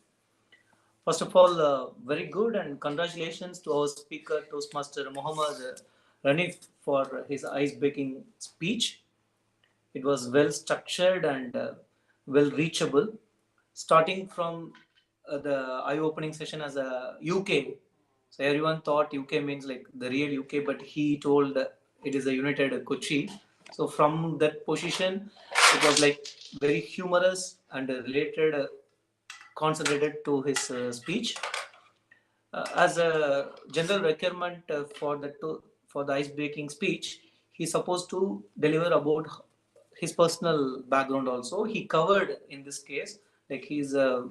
First of all, very good and congratulations to our speaker, Toastmaster Mohammed Ranif, for his ice-breaking speech. It was well structured and well reachable, starting from the eye-opening session as a UK. So everyone thought UK means like the real UK, but he told it is a United Kochi. So from that position, it was like very humorous and related, concentrated to his speech. As a general requirement for the ice-breaking speech, he's supposed to deliver about his personal background also. He covered in this case, like he's a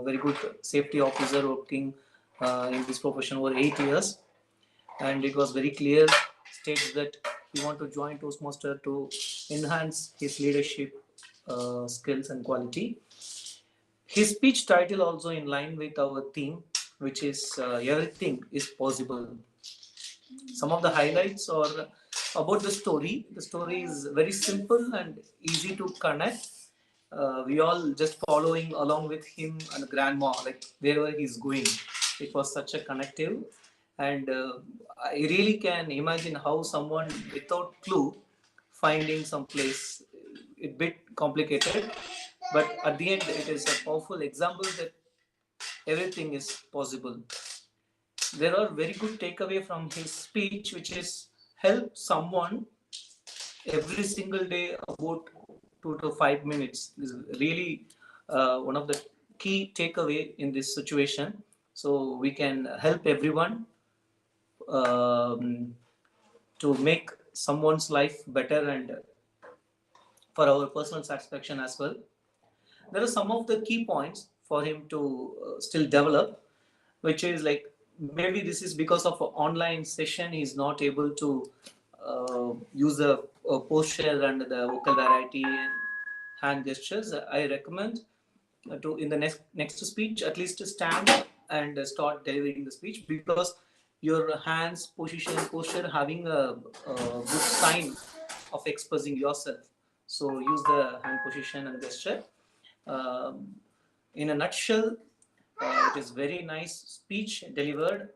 very good safety officer working in this profession over 8 years, and it was very clear states that he want to join Toastmaster to enhance his leadership skills and quality. His speech title also in line with our theme, which is everything is possible. Some of the highlights are about the story. The story is very simple and easy to connect. We all just following along with him and grandma, like wherever he's going. It was such a connective, and I really can imagine how someone without clue finding some place. It bit complicated, but at the end it is a powerful example that everything is possible. There are very good takeaway from his speech, which is help someone every single day about 2 to 5 minutes. This is really one of the key takeaway in this situation. So we can help everyone to make someone's life better and for our personal satisfaction as well. There are some of the key points for him to still develop, which is like maybe this is because of an online session he's not able to use the posture and the vocal variety and hand gestures. I recommend to in the next speech at least to stand and start delivering the speech, because your hands position posture having a good sign of expressing yourself. So use the hand position and gesture. Um, in a nutshell, it is very nice speech delivered,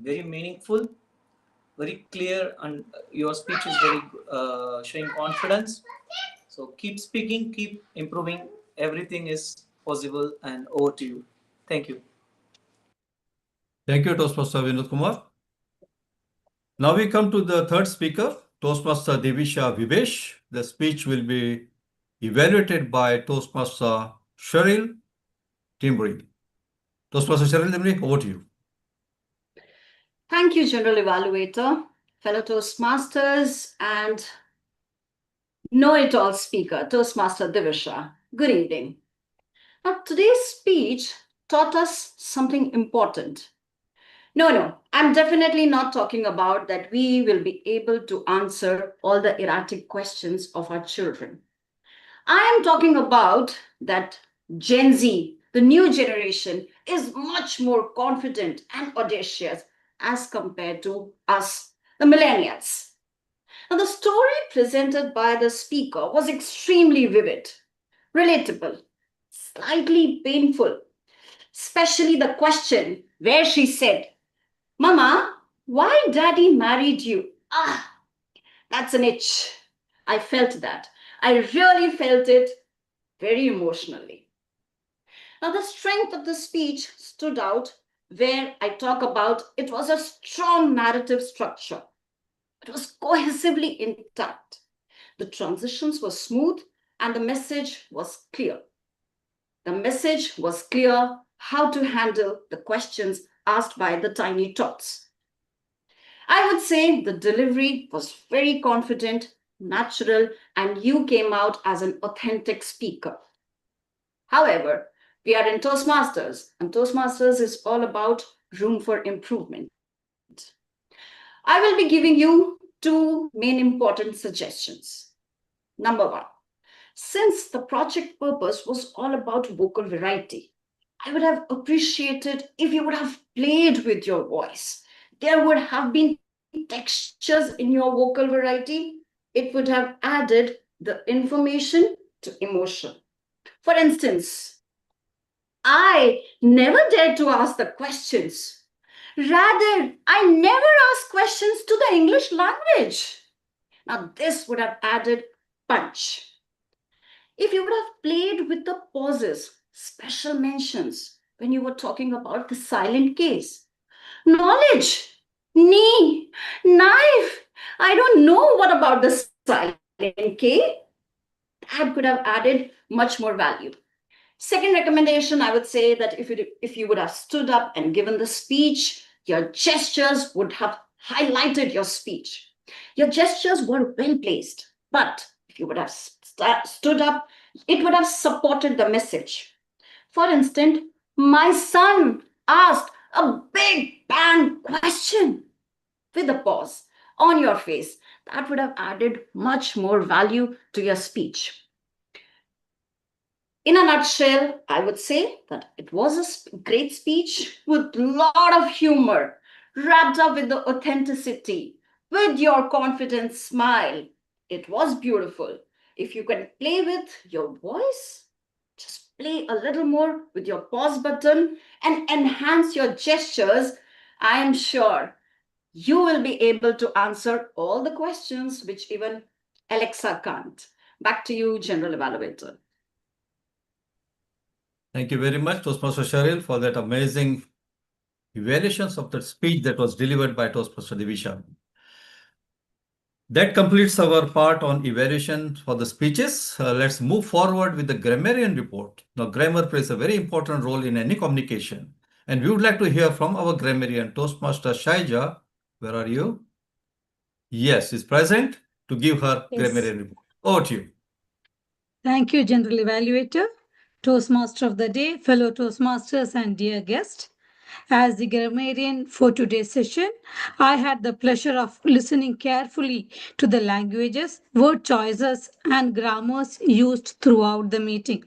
very meaningful, very clear, and your speech is very showing confidence. So keep speaking, keep improving. Everything is possible, and over to you. Thank you. Thank you, Toastmaster Vinod Kumar. Now we come to the third speaker, Toastmaster Devisha Vivesh. The speech will be evaluated by Toastmaster Cheryl Timbri. Toastmaster Cheryl Timbri, over to you. Thank you, General Evaluator, fellow Toastmasters, and know-it-all speaker, Toastmaster Devisha. Good evening. Now, today's speech taught us something important. No, I'm definitely not talking about that we will be able to answer all the erratic questions of our children. I am talking about that Gen Z, the new generation, is much more confident and audacious as compared to us, the millennials. Now, the story presented by the speaker was extremely vivid, relatable, slightly painful, especially the question where she said, "Mama, why daddy married you?" That's an itch. I felt that. I really felt it very emotionally. Now, the strength of the speech stood out where I talk about it was a strong narrative structure. It was cohesively intact. The transitions were smooth and the message was clear. The message was clear how to handle the questions asked by the tiny tots. I would say the delivery was very confident, natural, and you came out as an authentic speaker. However, we are in Toastmasters, and Toastmasters is all about room for improvement. I will be giving you two main important suggestions. Number one, since the project purpose was all about vocal variety, I would have appreciated if you would have played with your voice. There would have been textures in your vocal variety. It would have added the information to emotion. For instance, I never dared to ask the questions. Rather, I never asked questions to the English language. Now, this would have added punch. If you would have played with the pauses, special mentions when you were talking about the silent case, knowledge, knee, knife, I don't know what about the silent K, that could have added much more value. Second recommendation, I would say that if you would have stood up and given the speech, your gestures would have highlighted your speech. Your gestures were well placed, but if you would have stood up, it would have supported the message. For instance, my son asked a big bang question with a pause on your face. That would have added much more value to your speech. In a nutshell, I would say that it was a great speech with a lot of humor, wrapped up with the authenticity, with your confident smile. It was beautiful. If you can play with your voice, just play a little more with your pause button and enhance your gestures. I am sure you will be able to answer all the questions which even Alexa can't. Back to you, General Evaluator. Thank you very much, Toastmaster Cheryl, for that amazing evaluations of the speech that was delivered by Toastmaster Devisha. That completes our part on evaluation for the speeches. Let's move forward with the grammarian report. Now, grammar plays a very important role in any communication. And we would like to hear from our grammarian, Toastmaster Shaija. Where are you? Yes, is present to give her grammarian report. Over to you. Thank you, General Evaluator, Toastmaster of the Day, fellow Toastmasters, and dear guest. As the grammarian for today's session, I had the pleasure of listening carefully to the languages, word choices, and grammars used throughout the meeting.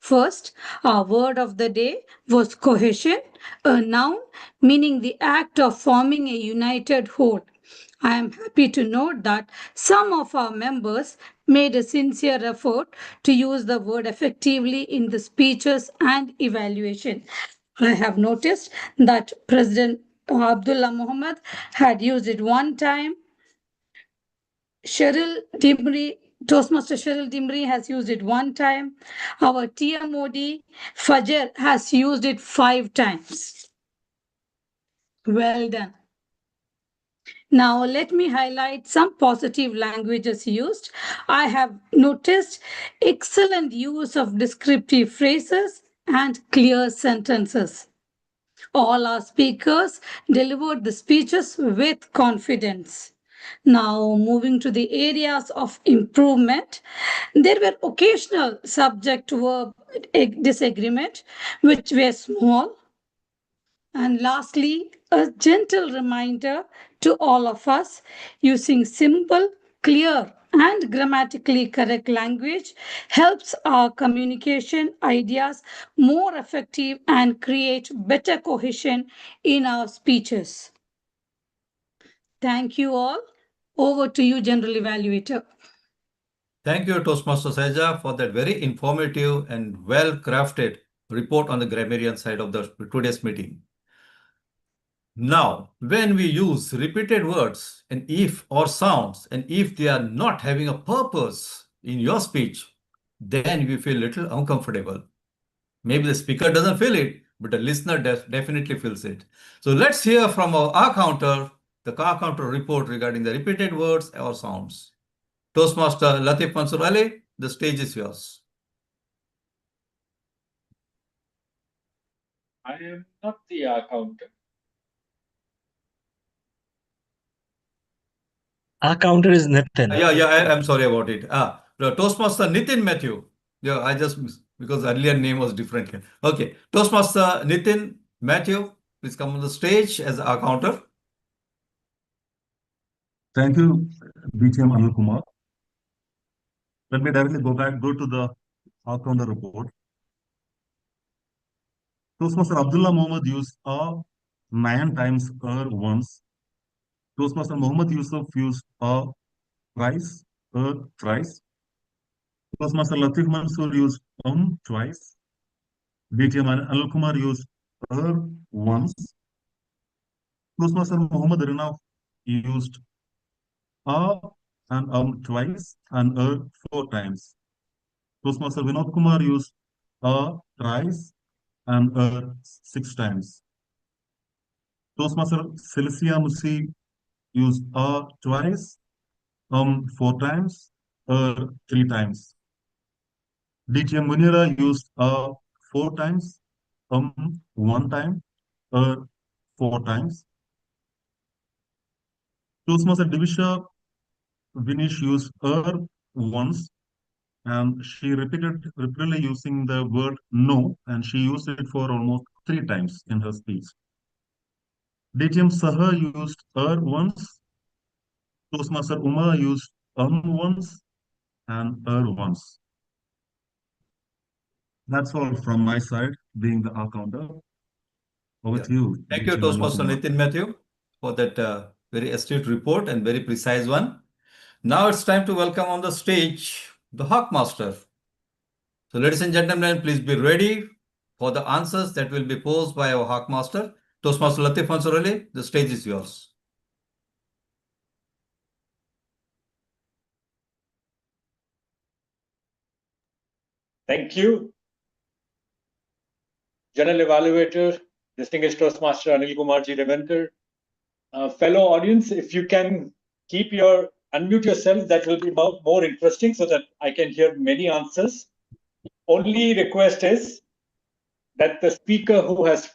First, our word of the day was cohesion, a noun meaning the act of forming a united whole. I am happy to note that some of our members made a sincere effort to use the word effectively in the speeches and evaluation. I have noticed that President Abdullah Muhammad had used it one time. Toastmaster Cheryl Dimri has used it one time. Our TMOD Fajr has used it 5 times. Well done. Now let me highlight some positive languages used. I have noticed excellent use of descriptive phrases and clear sentences. All our speakers delivered the speeches with confidence. Now, moving to the areas of improvement, there were occasional subject-verb disagreement, which were small. And lastly, a gentle reminder to all of us, using simple, clear, and grammatically correct language helps our communication ideas more effective and create better cohesion in our speeches. Thank you all. Over to you, General Evaluator. Thank you, Toastmaster Saija, for that very informative and well-crafted report on the grammarian side of today's meeting. Now, when we use repeated words and if or sounds, and if they are not having a purpose in your speech, then we feel a little uncomfortable. Maybe the speaker doesn't feel it, but the listener definitely feels it. So let's hear from our R-counter, the R-counter report regarding the repeated words or sounds. Toastmaster Latif Mansur Ali, the stage is yours. I am not the R-counter. R-counter is Nitin. I'm sorry about it. Toastmaster Nitin Matthew. Yeah, I just missed because earlier name was different here. Okay, Toastmaster Nitin Matthew, please come on the stage as our counter. Thank you, BTM Anil Kumar. Let me directly go to the counter report. Toastmaster Abdullah Muhammad used 9 times once. Toastmaster Muhammad Yusuf used thrice. Toastmaster Latif Mansur used twice. BTM Anil Kumar used once. Toastmaster Muhammad Rinaf used and twice and 4 times. Toastmaster Vinod Kumar used thrice and 6 times. Toastmaster Celicia Musi used twice, 4 times, 3 times. DTM Munira used 4 times, 1 time, 4 times. Toastmaster Divisha Vinish used once, and she repeatedly using the word no, and she used it for almost 3 times in her speech. DTM Saha used once, Toastmaster Uma used once, and once. That's all from my side, being the R-counter. Over to you. Thank you, Toastmaster Nitin Matthew, for that very astute report and very precise one. Now it's time to welcome on the stage the Hawk Master. So ladies and gentlemen, please be ready for the answers that will be posed by our Hawk Master. Toastmaster Latif Mansur Ali, the stage is yours. Thank you. General Evaluator, distinguished Toastmaster Anil Kumar Ji Revankar. Fellow audience, if you can unmute yourself, that will be more interesting so that I can hear many answers. Only request is that the speaker who has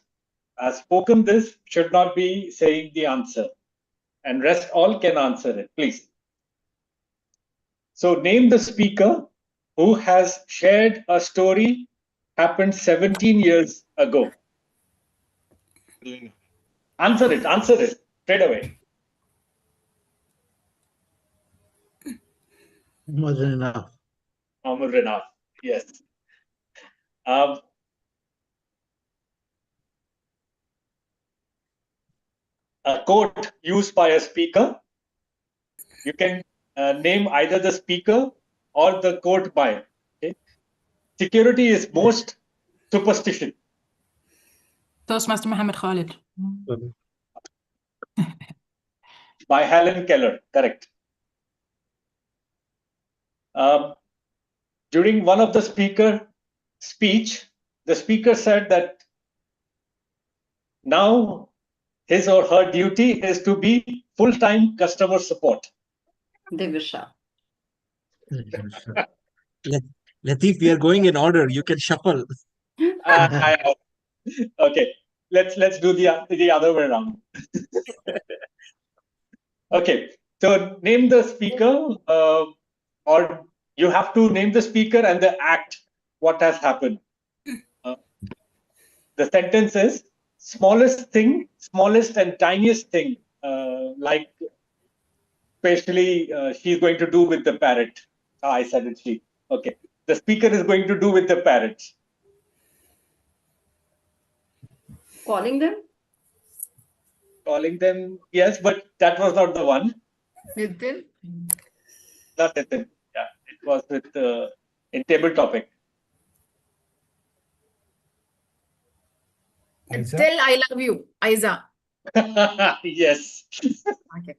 spoken this should not be saying the answer, and rest all can answer it, please. So name the speaker who has shared a story happened 17 years ago. Answer it straight away. More than enough. Enough. Yes. A quote used by a speaker. You can name either the speaker or the quote by. Okay? Security is most superstition. Toastmaster Mohammed Khalid. By Helen Keller, correct. During one of the speaker speech, the speaker said that now his or her duty is to be full-time customer support. Divisha. Latif, we are going in order. You can shuffle. Okay, let's do the other way around. Okay, so name the speaker, or you have to name the speaker and the act. What has happened? The sentence is smallest thing, smallest and tiniest thing, like especially she's going to do with the parrot. I said it, she. Okay, the speaker is going to do with the parrot. Calling them? Calling them, yes, but that was not the one. Nitin? Not Nitin. Yeah, it was with in table topic. Tell I love you, Aiza. Yes. Okay.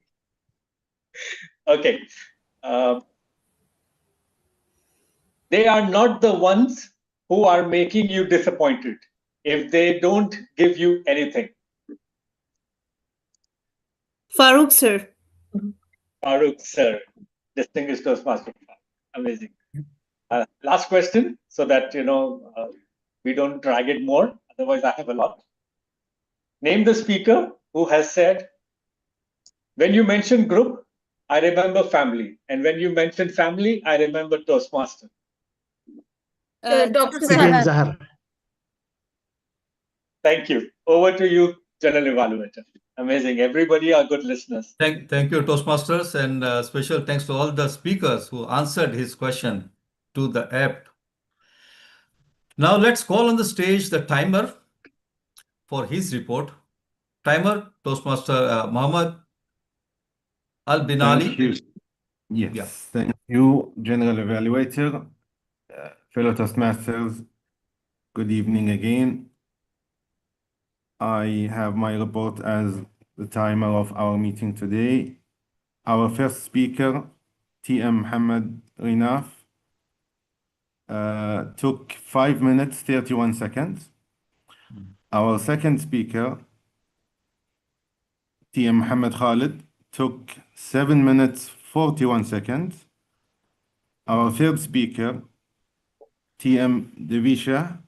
Okay. They are not the ones who are making you disappointed if they don't give you anything. Farooq sir. Farooq sir, distinguished Toastmaster. Amazing. Last question, so that we don't drag it more. Otherwise, I have a lot. Name the speaker who has said, when you mention group, I remember family. And when you mention family, I remember Toastmaster. Dr. Ibrahim Zahar. Thank you. Over to you, General Evaluator. Amazing. Everybody are good listeners. Thank you, Toastmasters, and special thanks to all the speakers who answered his question to the apt. Now let's call on the stage the timer for his report. Timer, Toastmaster Muhammad Al-Binali. Thank you. Yes, thank you, General Evaluator. Fellow Toastmasters, good evening again. I have my report as the timer of our meeting today. Our first speaker, TM Mohammed Rinaf, took 5 minutes, 31 seconds. Our second speaker, TM Mohammed Khalid, took 7 minutes, 41 seconds. Our third speaker, TM Devisha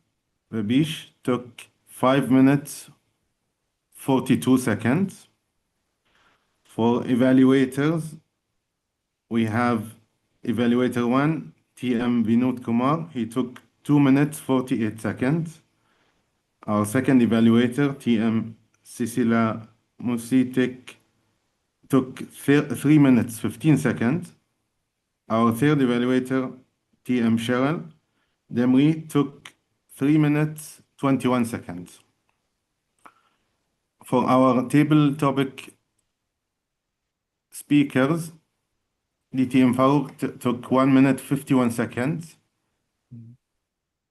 Babish, took 5 minutes, 42 seconds. For evaluators, we have evaluator 1, TM Vinod Kumar. He took 2 minutes, 48 seconds. Our second evaluator, TM Cecilia Musitek, took 3 minutes, 15 seconds. Our third evaluator, TM Cheryl Demri, took 3 minutes, 21 seconds. For our table topic speakers, DTM Farouk took 1 minute, 51 seconds.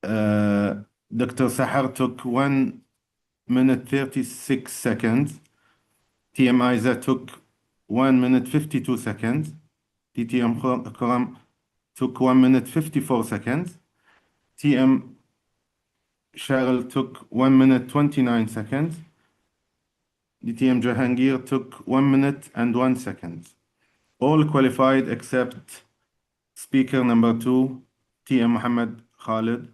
Dr. Sahar took 1 minute, 36 seconds. TM Aiza took 1 minute, 52 seconds. DTM Karam took 1 minute, 54 seconds. TM Cheryl took 1 minute, 29 seconds. DTM Jahangir took 1 minute and 1 second. All qualified except speaker number 2, TM Mohammed Khalid,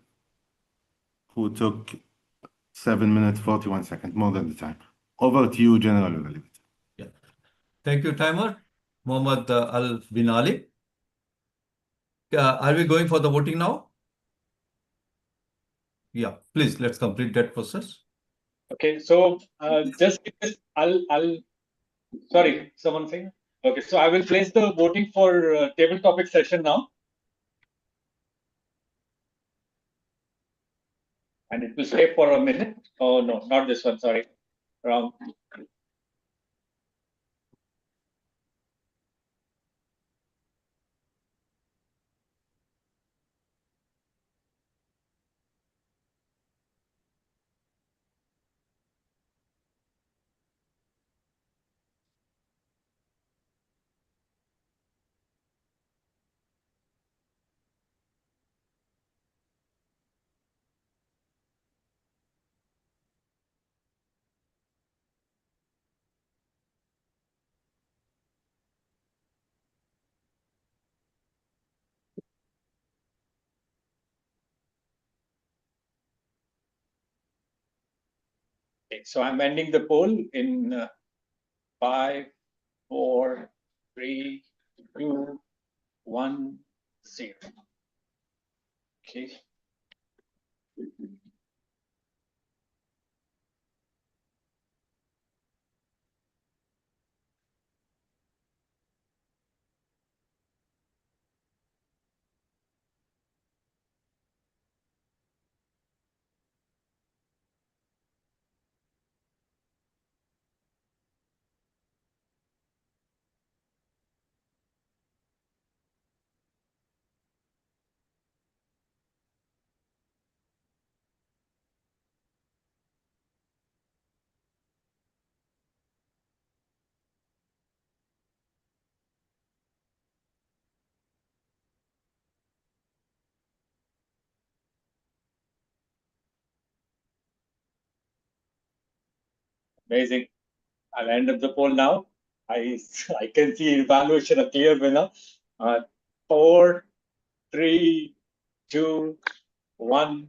who took 7 minutes, 41 seconds, more than the time. Over to you, General Evaluator. Yeah. Thank you, timer. Muhammad Al-Binali. Are we going for the voting now? Yeah, please, let's complete that process. Okay, so just I'll sorry, someone saying? Okay, so I will place the voting for table topic session now. And it will stay for a minute. Oh, no, not this one. Sorry. Wrong. Okay, so I'm ending the poll in 5, 4, 3, 2, 1, 0. Okay. Amazing. I'll end up the poll now. I can see evaluation a clear winner. 4, 3, 2, 1,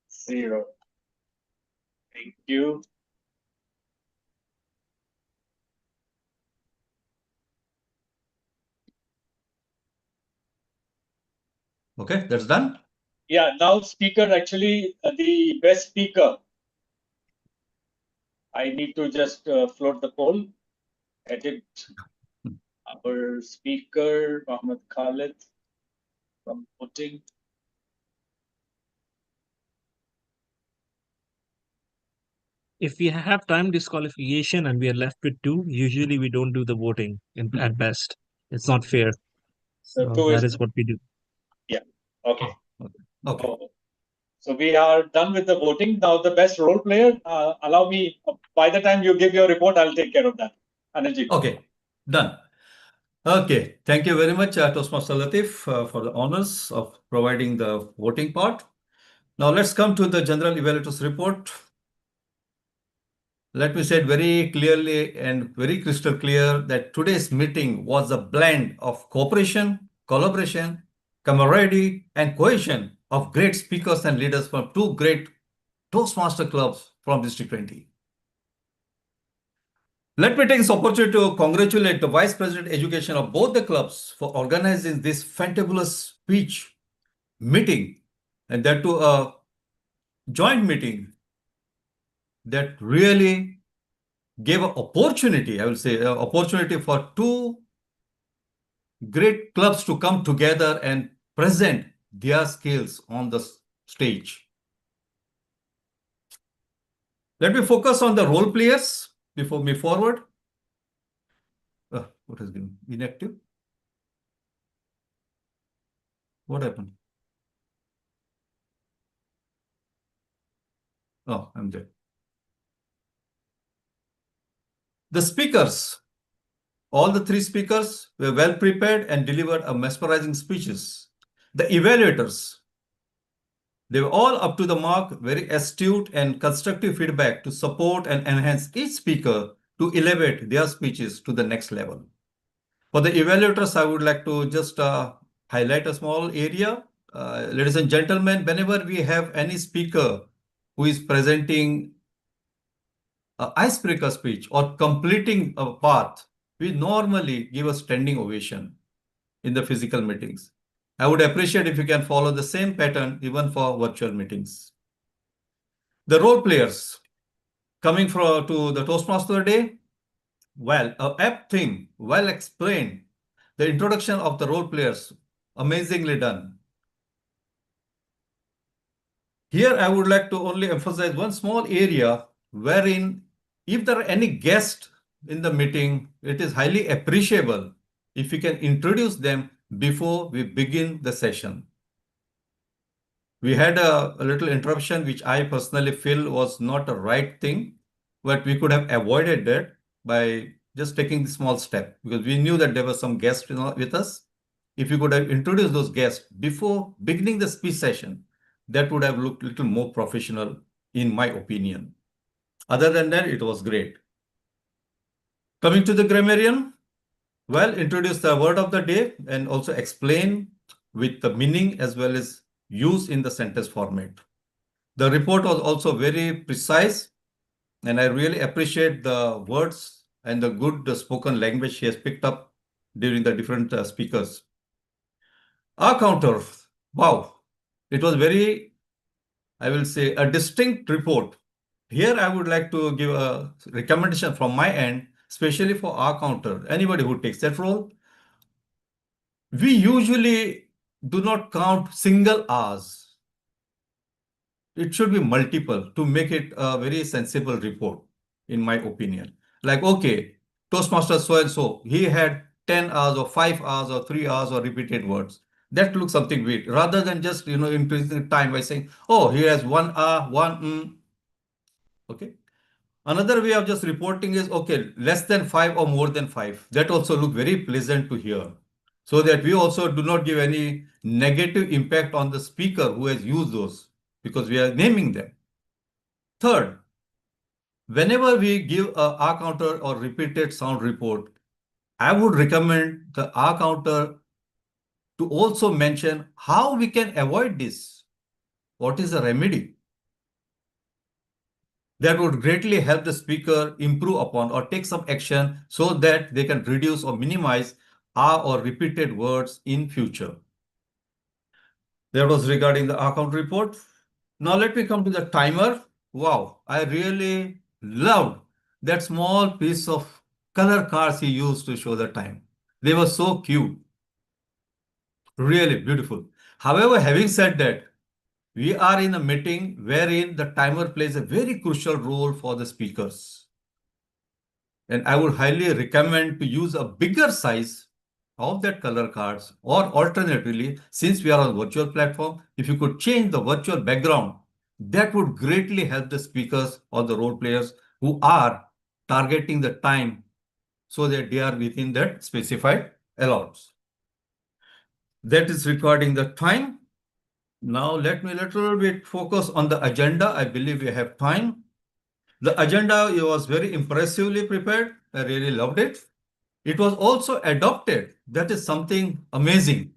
0. Thank you. Okay, that's done. Yeah, now speaker, actually the best speaker. I need to just float the poll. Edit our speaker, Mohammed Khalid, from voting. If we have time disqualification and we are left with 2, usually we don't do the voting at best. It's not fair. So So 2 that is is what we do. Yeah. Okay. Okay. So we are done with the voting. Now the best role player, allow me, by the time you give your report, I'll take care of that. Ananji. Okay, done. Okay, thank you very much, Toastmaster Latif, for the honors of providing the voting part. Now let's come to the General Evaluator's report. Let me say it very clearly and very crystal clear that today's meeting was a blend of cooperation, collaboration, camaraderie, and cohesion of great speakers and leaders from 2 great Toastmaster clubs from District 20. Let me take this opportunity to congratulate the Vice President Education of both the clubs for organizing this fantabulous speech meeting, and that to a joint meeting that really gave an opportunity, I will say, an opportunity for 2 great clubs to come together and present their skills on the stage. Let me focus on the role players before we forward. What has been inactive? What happened? Oh, I'm there. The speakers, all the 3 speakers were well prepared and delivered a mesmerizing speeches. The evaluators, they were all up to the mark, very astute and constructive feedback to support and enhance each speaker to elevate their speeches to the next level. For the evaluators, I would like to just highlight a small area. Ladies and gentlemen, whenever we have any speaker who is presenting an icebreaker speech or completing a path, we normally give a standing ovation in the physical meetings. I would appreciate if you can follow the same pattern even for virtual meetings. The role players coming to the Toastmaster Day, well, a apt theme, well explained. The introduction of the role players, amazingly done. Here, I would like to only emphasize one small area wherein if there are any guests in the meeting, it is highly appreciable if we can introduce them before we begin the session. We had a little interruption, which I personally feel was not a right thing, but we could have avoided that by just taking the small step, because we knew that there were some guests with us. If we could have introduced those guests before beginning the speech session, that would have looked a little more professional, in my opinion. Other than that, it was great. Coming to the grammarian, well, introduce the word of the day and also explain with the meaning as well as use in the sentence format. The report was also very precise, and I really appreciate the words and the good spoken language she has picked up during the different speakers. Our counter, wow, it was very, I will say, a distinct report. Here, I would like to give a recommendation from my end, especially for our counter, anybody who takes that role. We usually do not count single hours. It should be multiple to make it a very sensible report, in my opinion. Like, okay, Toastmaster so-and-so, he had 10 hours or 5 hours or 3 hours or repeated words. That looks something weird, rather than just, increasing time by saying, oh, he has 1 hour, 1, okay. Another way of just reporting is, okay, less than 5 or more than 5. That also look very pleasant to hear, so that we also do not give any negative impact on the speaker who has used those, because we are naming them. Third, whenever we give a R counter or repeated sound report, I would recommend the R counter to also mention how we can avoid this. What is the remedy? That would greatly help the speaker improve upon or take some action so that they can reduce or minimize R or repeated words in future. That was regarding the R count report. Now let me come to the timer. Wow, I really loved that small piece of color cards he used to show the time. They were so cute. Really beautiful. However, having said that, we are in a meeting wherein the timer plays a very crucial role for the speakers. And I would highly recommend to use a bigger size of that color cards, or alternatively, since we are on virtual platform, if you could change the virtual background, that would greatly help the speakers or the role players who are targeting the time so that they are within that specified allowance. That is regarding the time. Now let me a little bit focus on the agenda. I believe we have time. The agenda was very impressively prepared. I really loved it. It was also adopted. That is something amazing.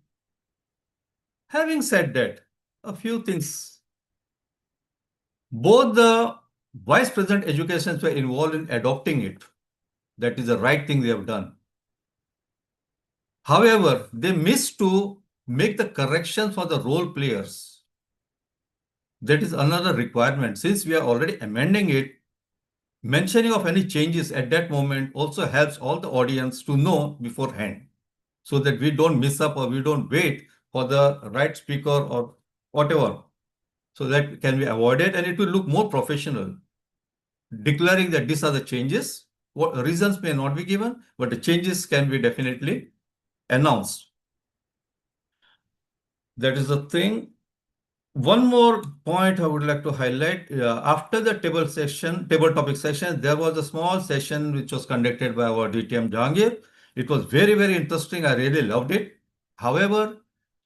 Having said that, a few things. Both the Vice President Education were involved in adopting it. That is the right thing they have done. However, they missed to make the corrections for the role players. That is another requirement. Since we are already amending it, mentioning of any changes at that moment also helps all the audience to know beforehand, so that we don't miss up or we don't wait for the right speaker or whatever. So that can be avoided and it will look more professional. Declaring that these are the changes, what reasons may not be given, but the changes can be definitely announced. That is the thing. One more point I would like to highlight. After the table topic session, there was a small session which was conducted by our DTM Jahangir. It was very, very interesting. I really loved it. However,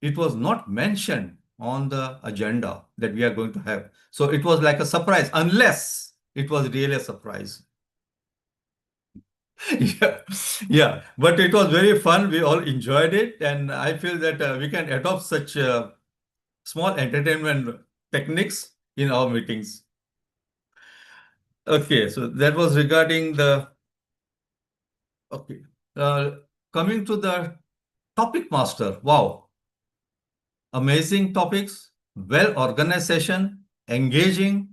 it was not mentioned on the agenda that we are going to have. So it was like a surprise, unless it was really a surprise. Yeah, but it was very fun. We all enjoyed it. And I feel that we can adopt such small entertainment techniques in our meetings. Okay, so that was regarding the, okay. Coming to the topic master. Wow. Amazing topics, well-organized session, engaging,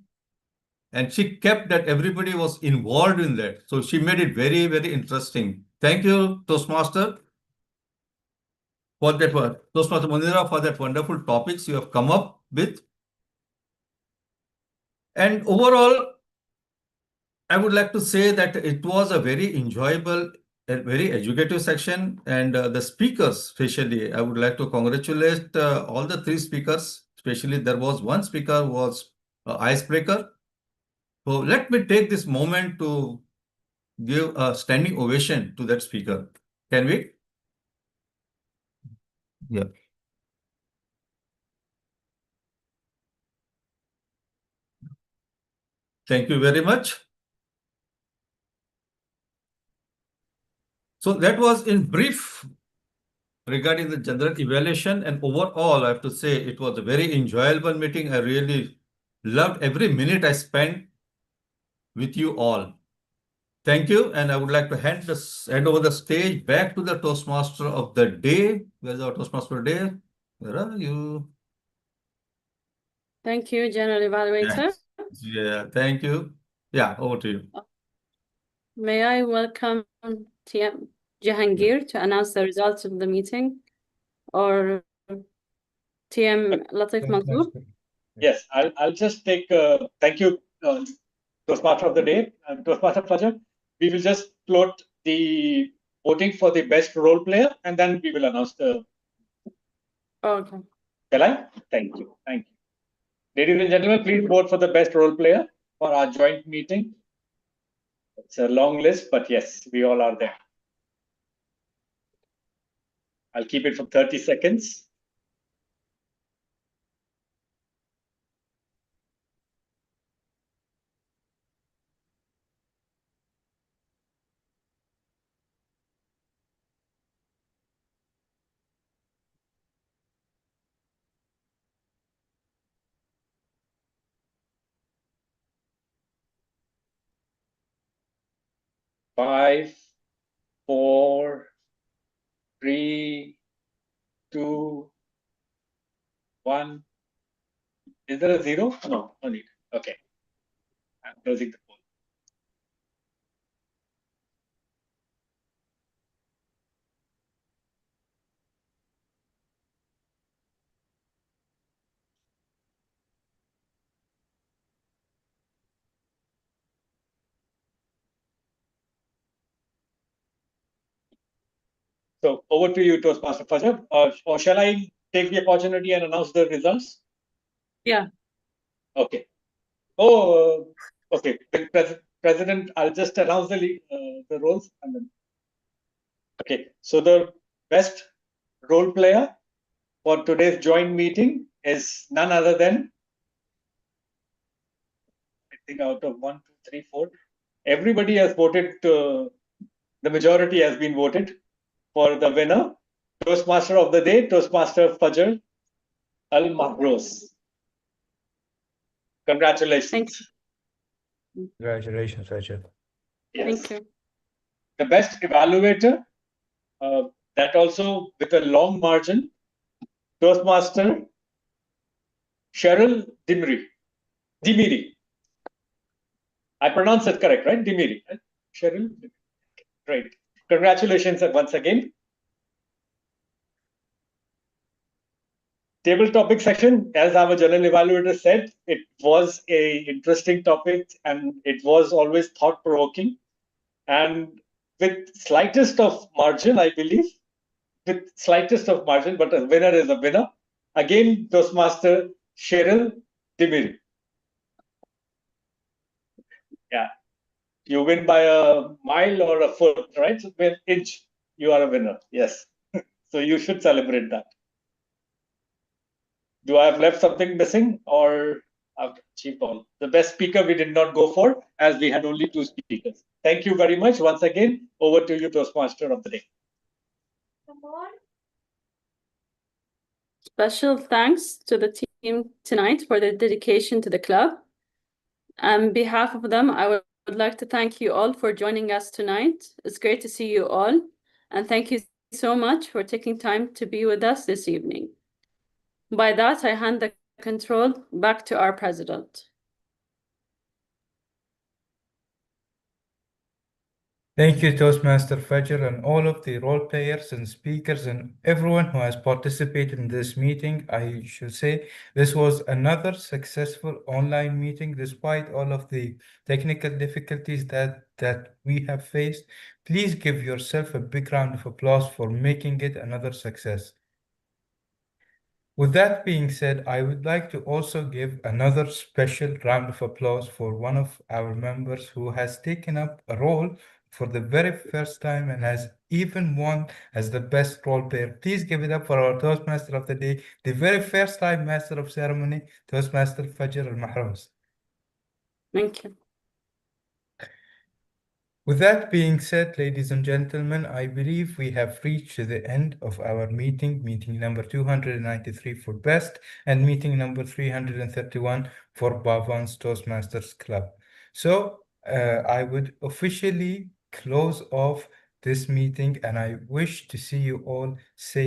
and she kept that everybody was involved in that. So she made it very, very interesting. Thank you, Toastmaster, for that one. Toastmaster Munira, for that wonderful topics you have come up with. And overall, I would like to say that it was a very enjoyable, a very educative section, and the speakers, especially, I would like to congratulate all the three speakers. Especially, there was one speaker who was an icebreaker. So let me take this moment to give a standing ovation to that speaker. Can we? Yeah. Thank you very much. So that was in brief regarding the general evaluation, and overall, I have to say it was a very enjoyable meeting. I really loved every minute I spent with you all. Thank you, and I would like to hand over the stage back to the Toastmaster of the day. Where's our Toastmaster day? Where are you? Thank you, General Evaluator. Yes. Yeah, thank you. Yeah, over to you. May I welcome TM Jahangir to announce the results of the meeting, or TM Latif Mansour? Yes, I'll just take. Thank you, Toastmaster of the day, Toastmaster Fajr. We will just float the voting for the best role player, and then we will announce the. Okay. Shall I? Thank you. Thank you. Ladies and gentlemen, please vote for the best role player for our joint meeting. It's a long list, but yes, we all are there. I'll keep it for 30 seconds. Five, 4, 3, 2, 1. Is there a 0? No, no need. Okay. I'm closing the poll. So over to you, Toastmaster Fajr. Or shall I take the opportunity and announce the results? Yeah. Okay. Oh, okay. President, I'll just announce the roles. And then. Okay. So the best role player for today's joint meeting is none other than, I think out of 1, 2, 3, 4, everybody has voted. The majority has been voted for the winner. Toastmaster of the day, Toastmaster Fajr Al Mahrouz. Congratulations. Congratulations, Fajr. Yes. Thank you. The best evaluator, that also with a long margin, Toastmaster Cheryl Dimiri. I pronounced it correct, right? Dimiri. Right? Cheryl? Great. Congratulations once again. Table topic section, as our general evaluator said, it was a interesting topic and it was always thought-provoking. And with slightest of margin, I believe, with slightest of margin, but a winner is a winner. Again, Toastmaster Cheryl Dimiri. Yeah. You win by a mile or a foot, right? So by an inch, you are a winner. Yes. So you should celebrate that. Do I have left something missing, or I've achieved all? The best speaker we did not go for, as we had only 2 speakers. Thank you very much. Once again, over to you, Toastmaster of the day. Special thanks to the team tonight for their dedication to the club. On behalf of them, I would like to thank you all for joining us tonight. It's great to see you all, and thank you so much for taking time to be with us this evening. By that, I hand the control back to our president. Thank you, Toastmaster Fajr, and all of the role players and speakers and everyone who has participated in this meeting. I should say this was another successful online meeting despite all of the technical difficulties that we have faced. Please give yourself a big round of applause for making it another success. With that being said, I would like to also give another special round of applause for one of our members who has taken up a role for the very first time and has even won as the best role player. Please give it up for our Toastmaster of the day, the very first time Master of Ceremony, Toastmaster Fajr Al-Mahrouz. Thank you. With that being said, ladies and gentlemen, I believe we have reached the end of our meeting number 293 for Best and meeting number 331 for Bhavan's Toastmasters Club. So I would officially close off this meeting and I wish to see you all safe.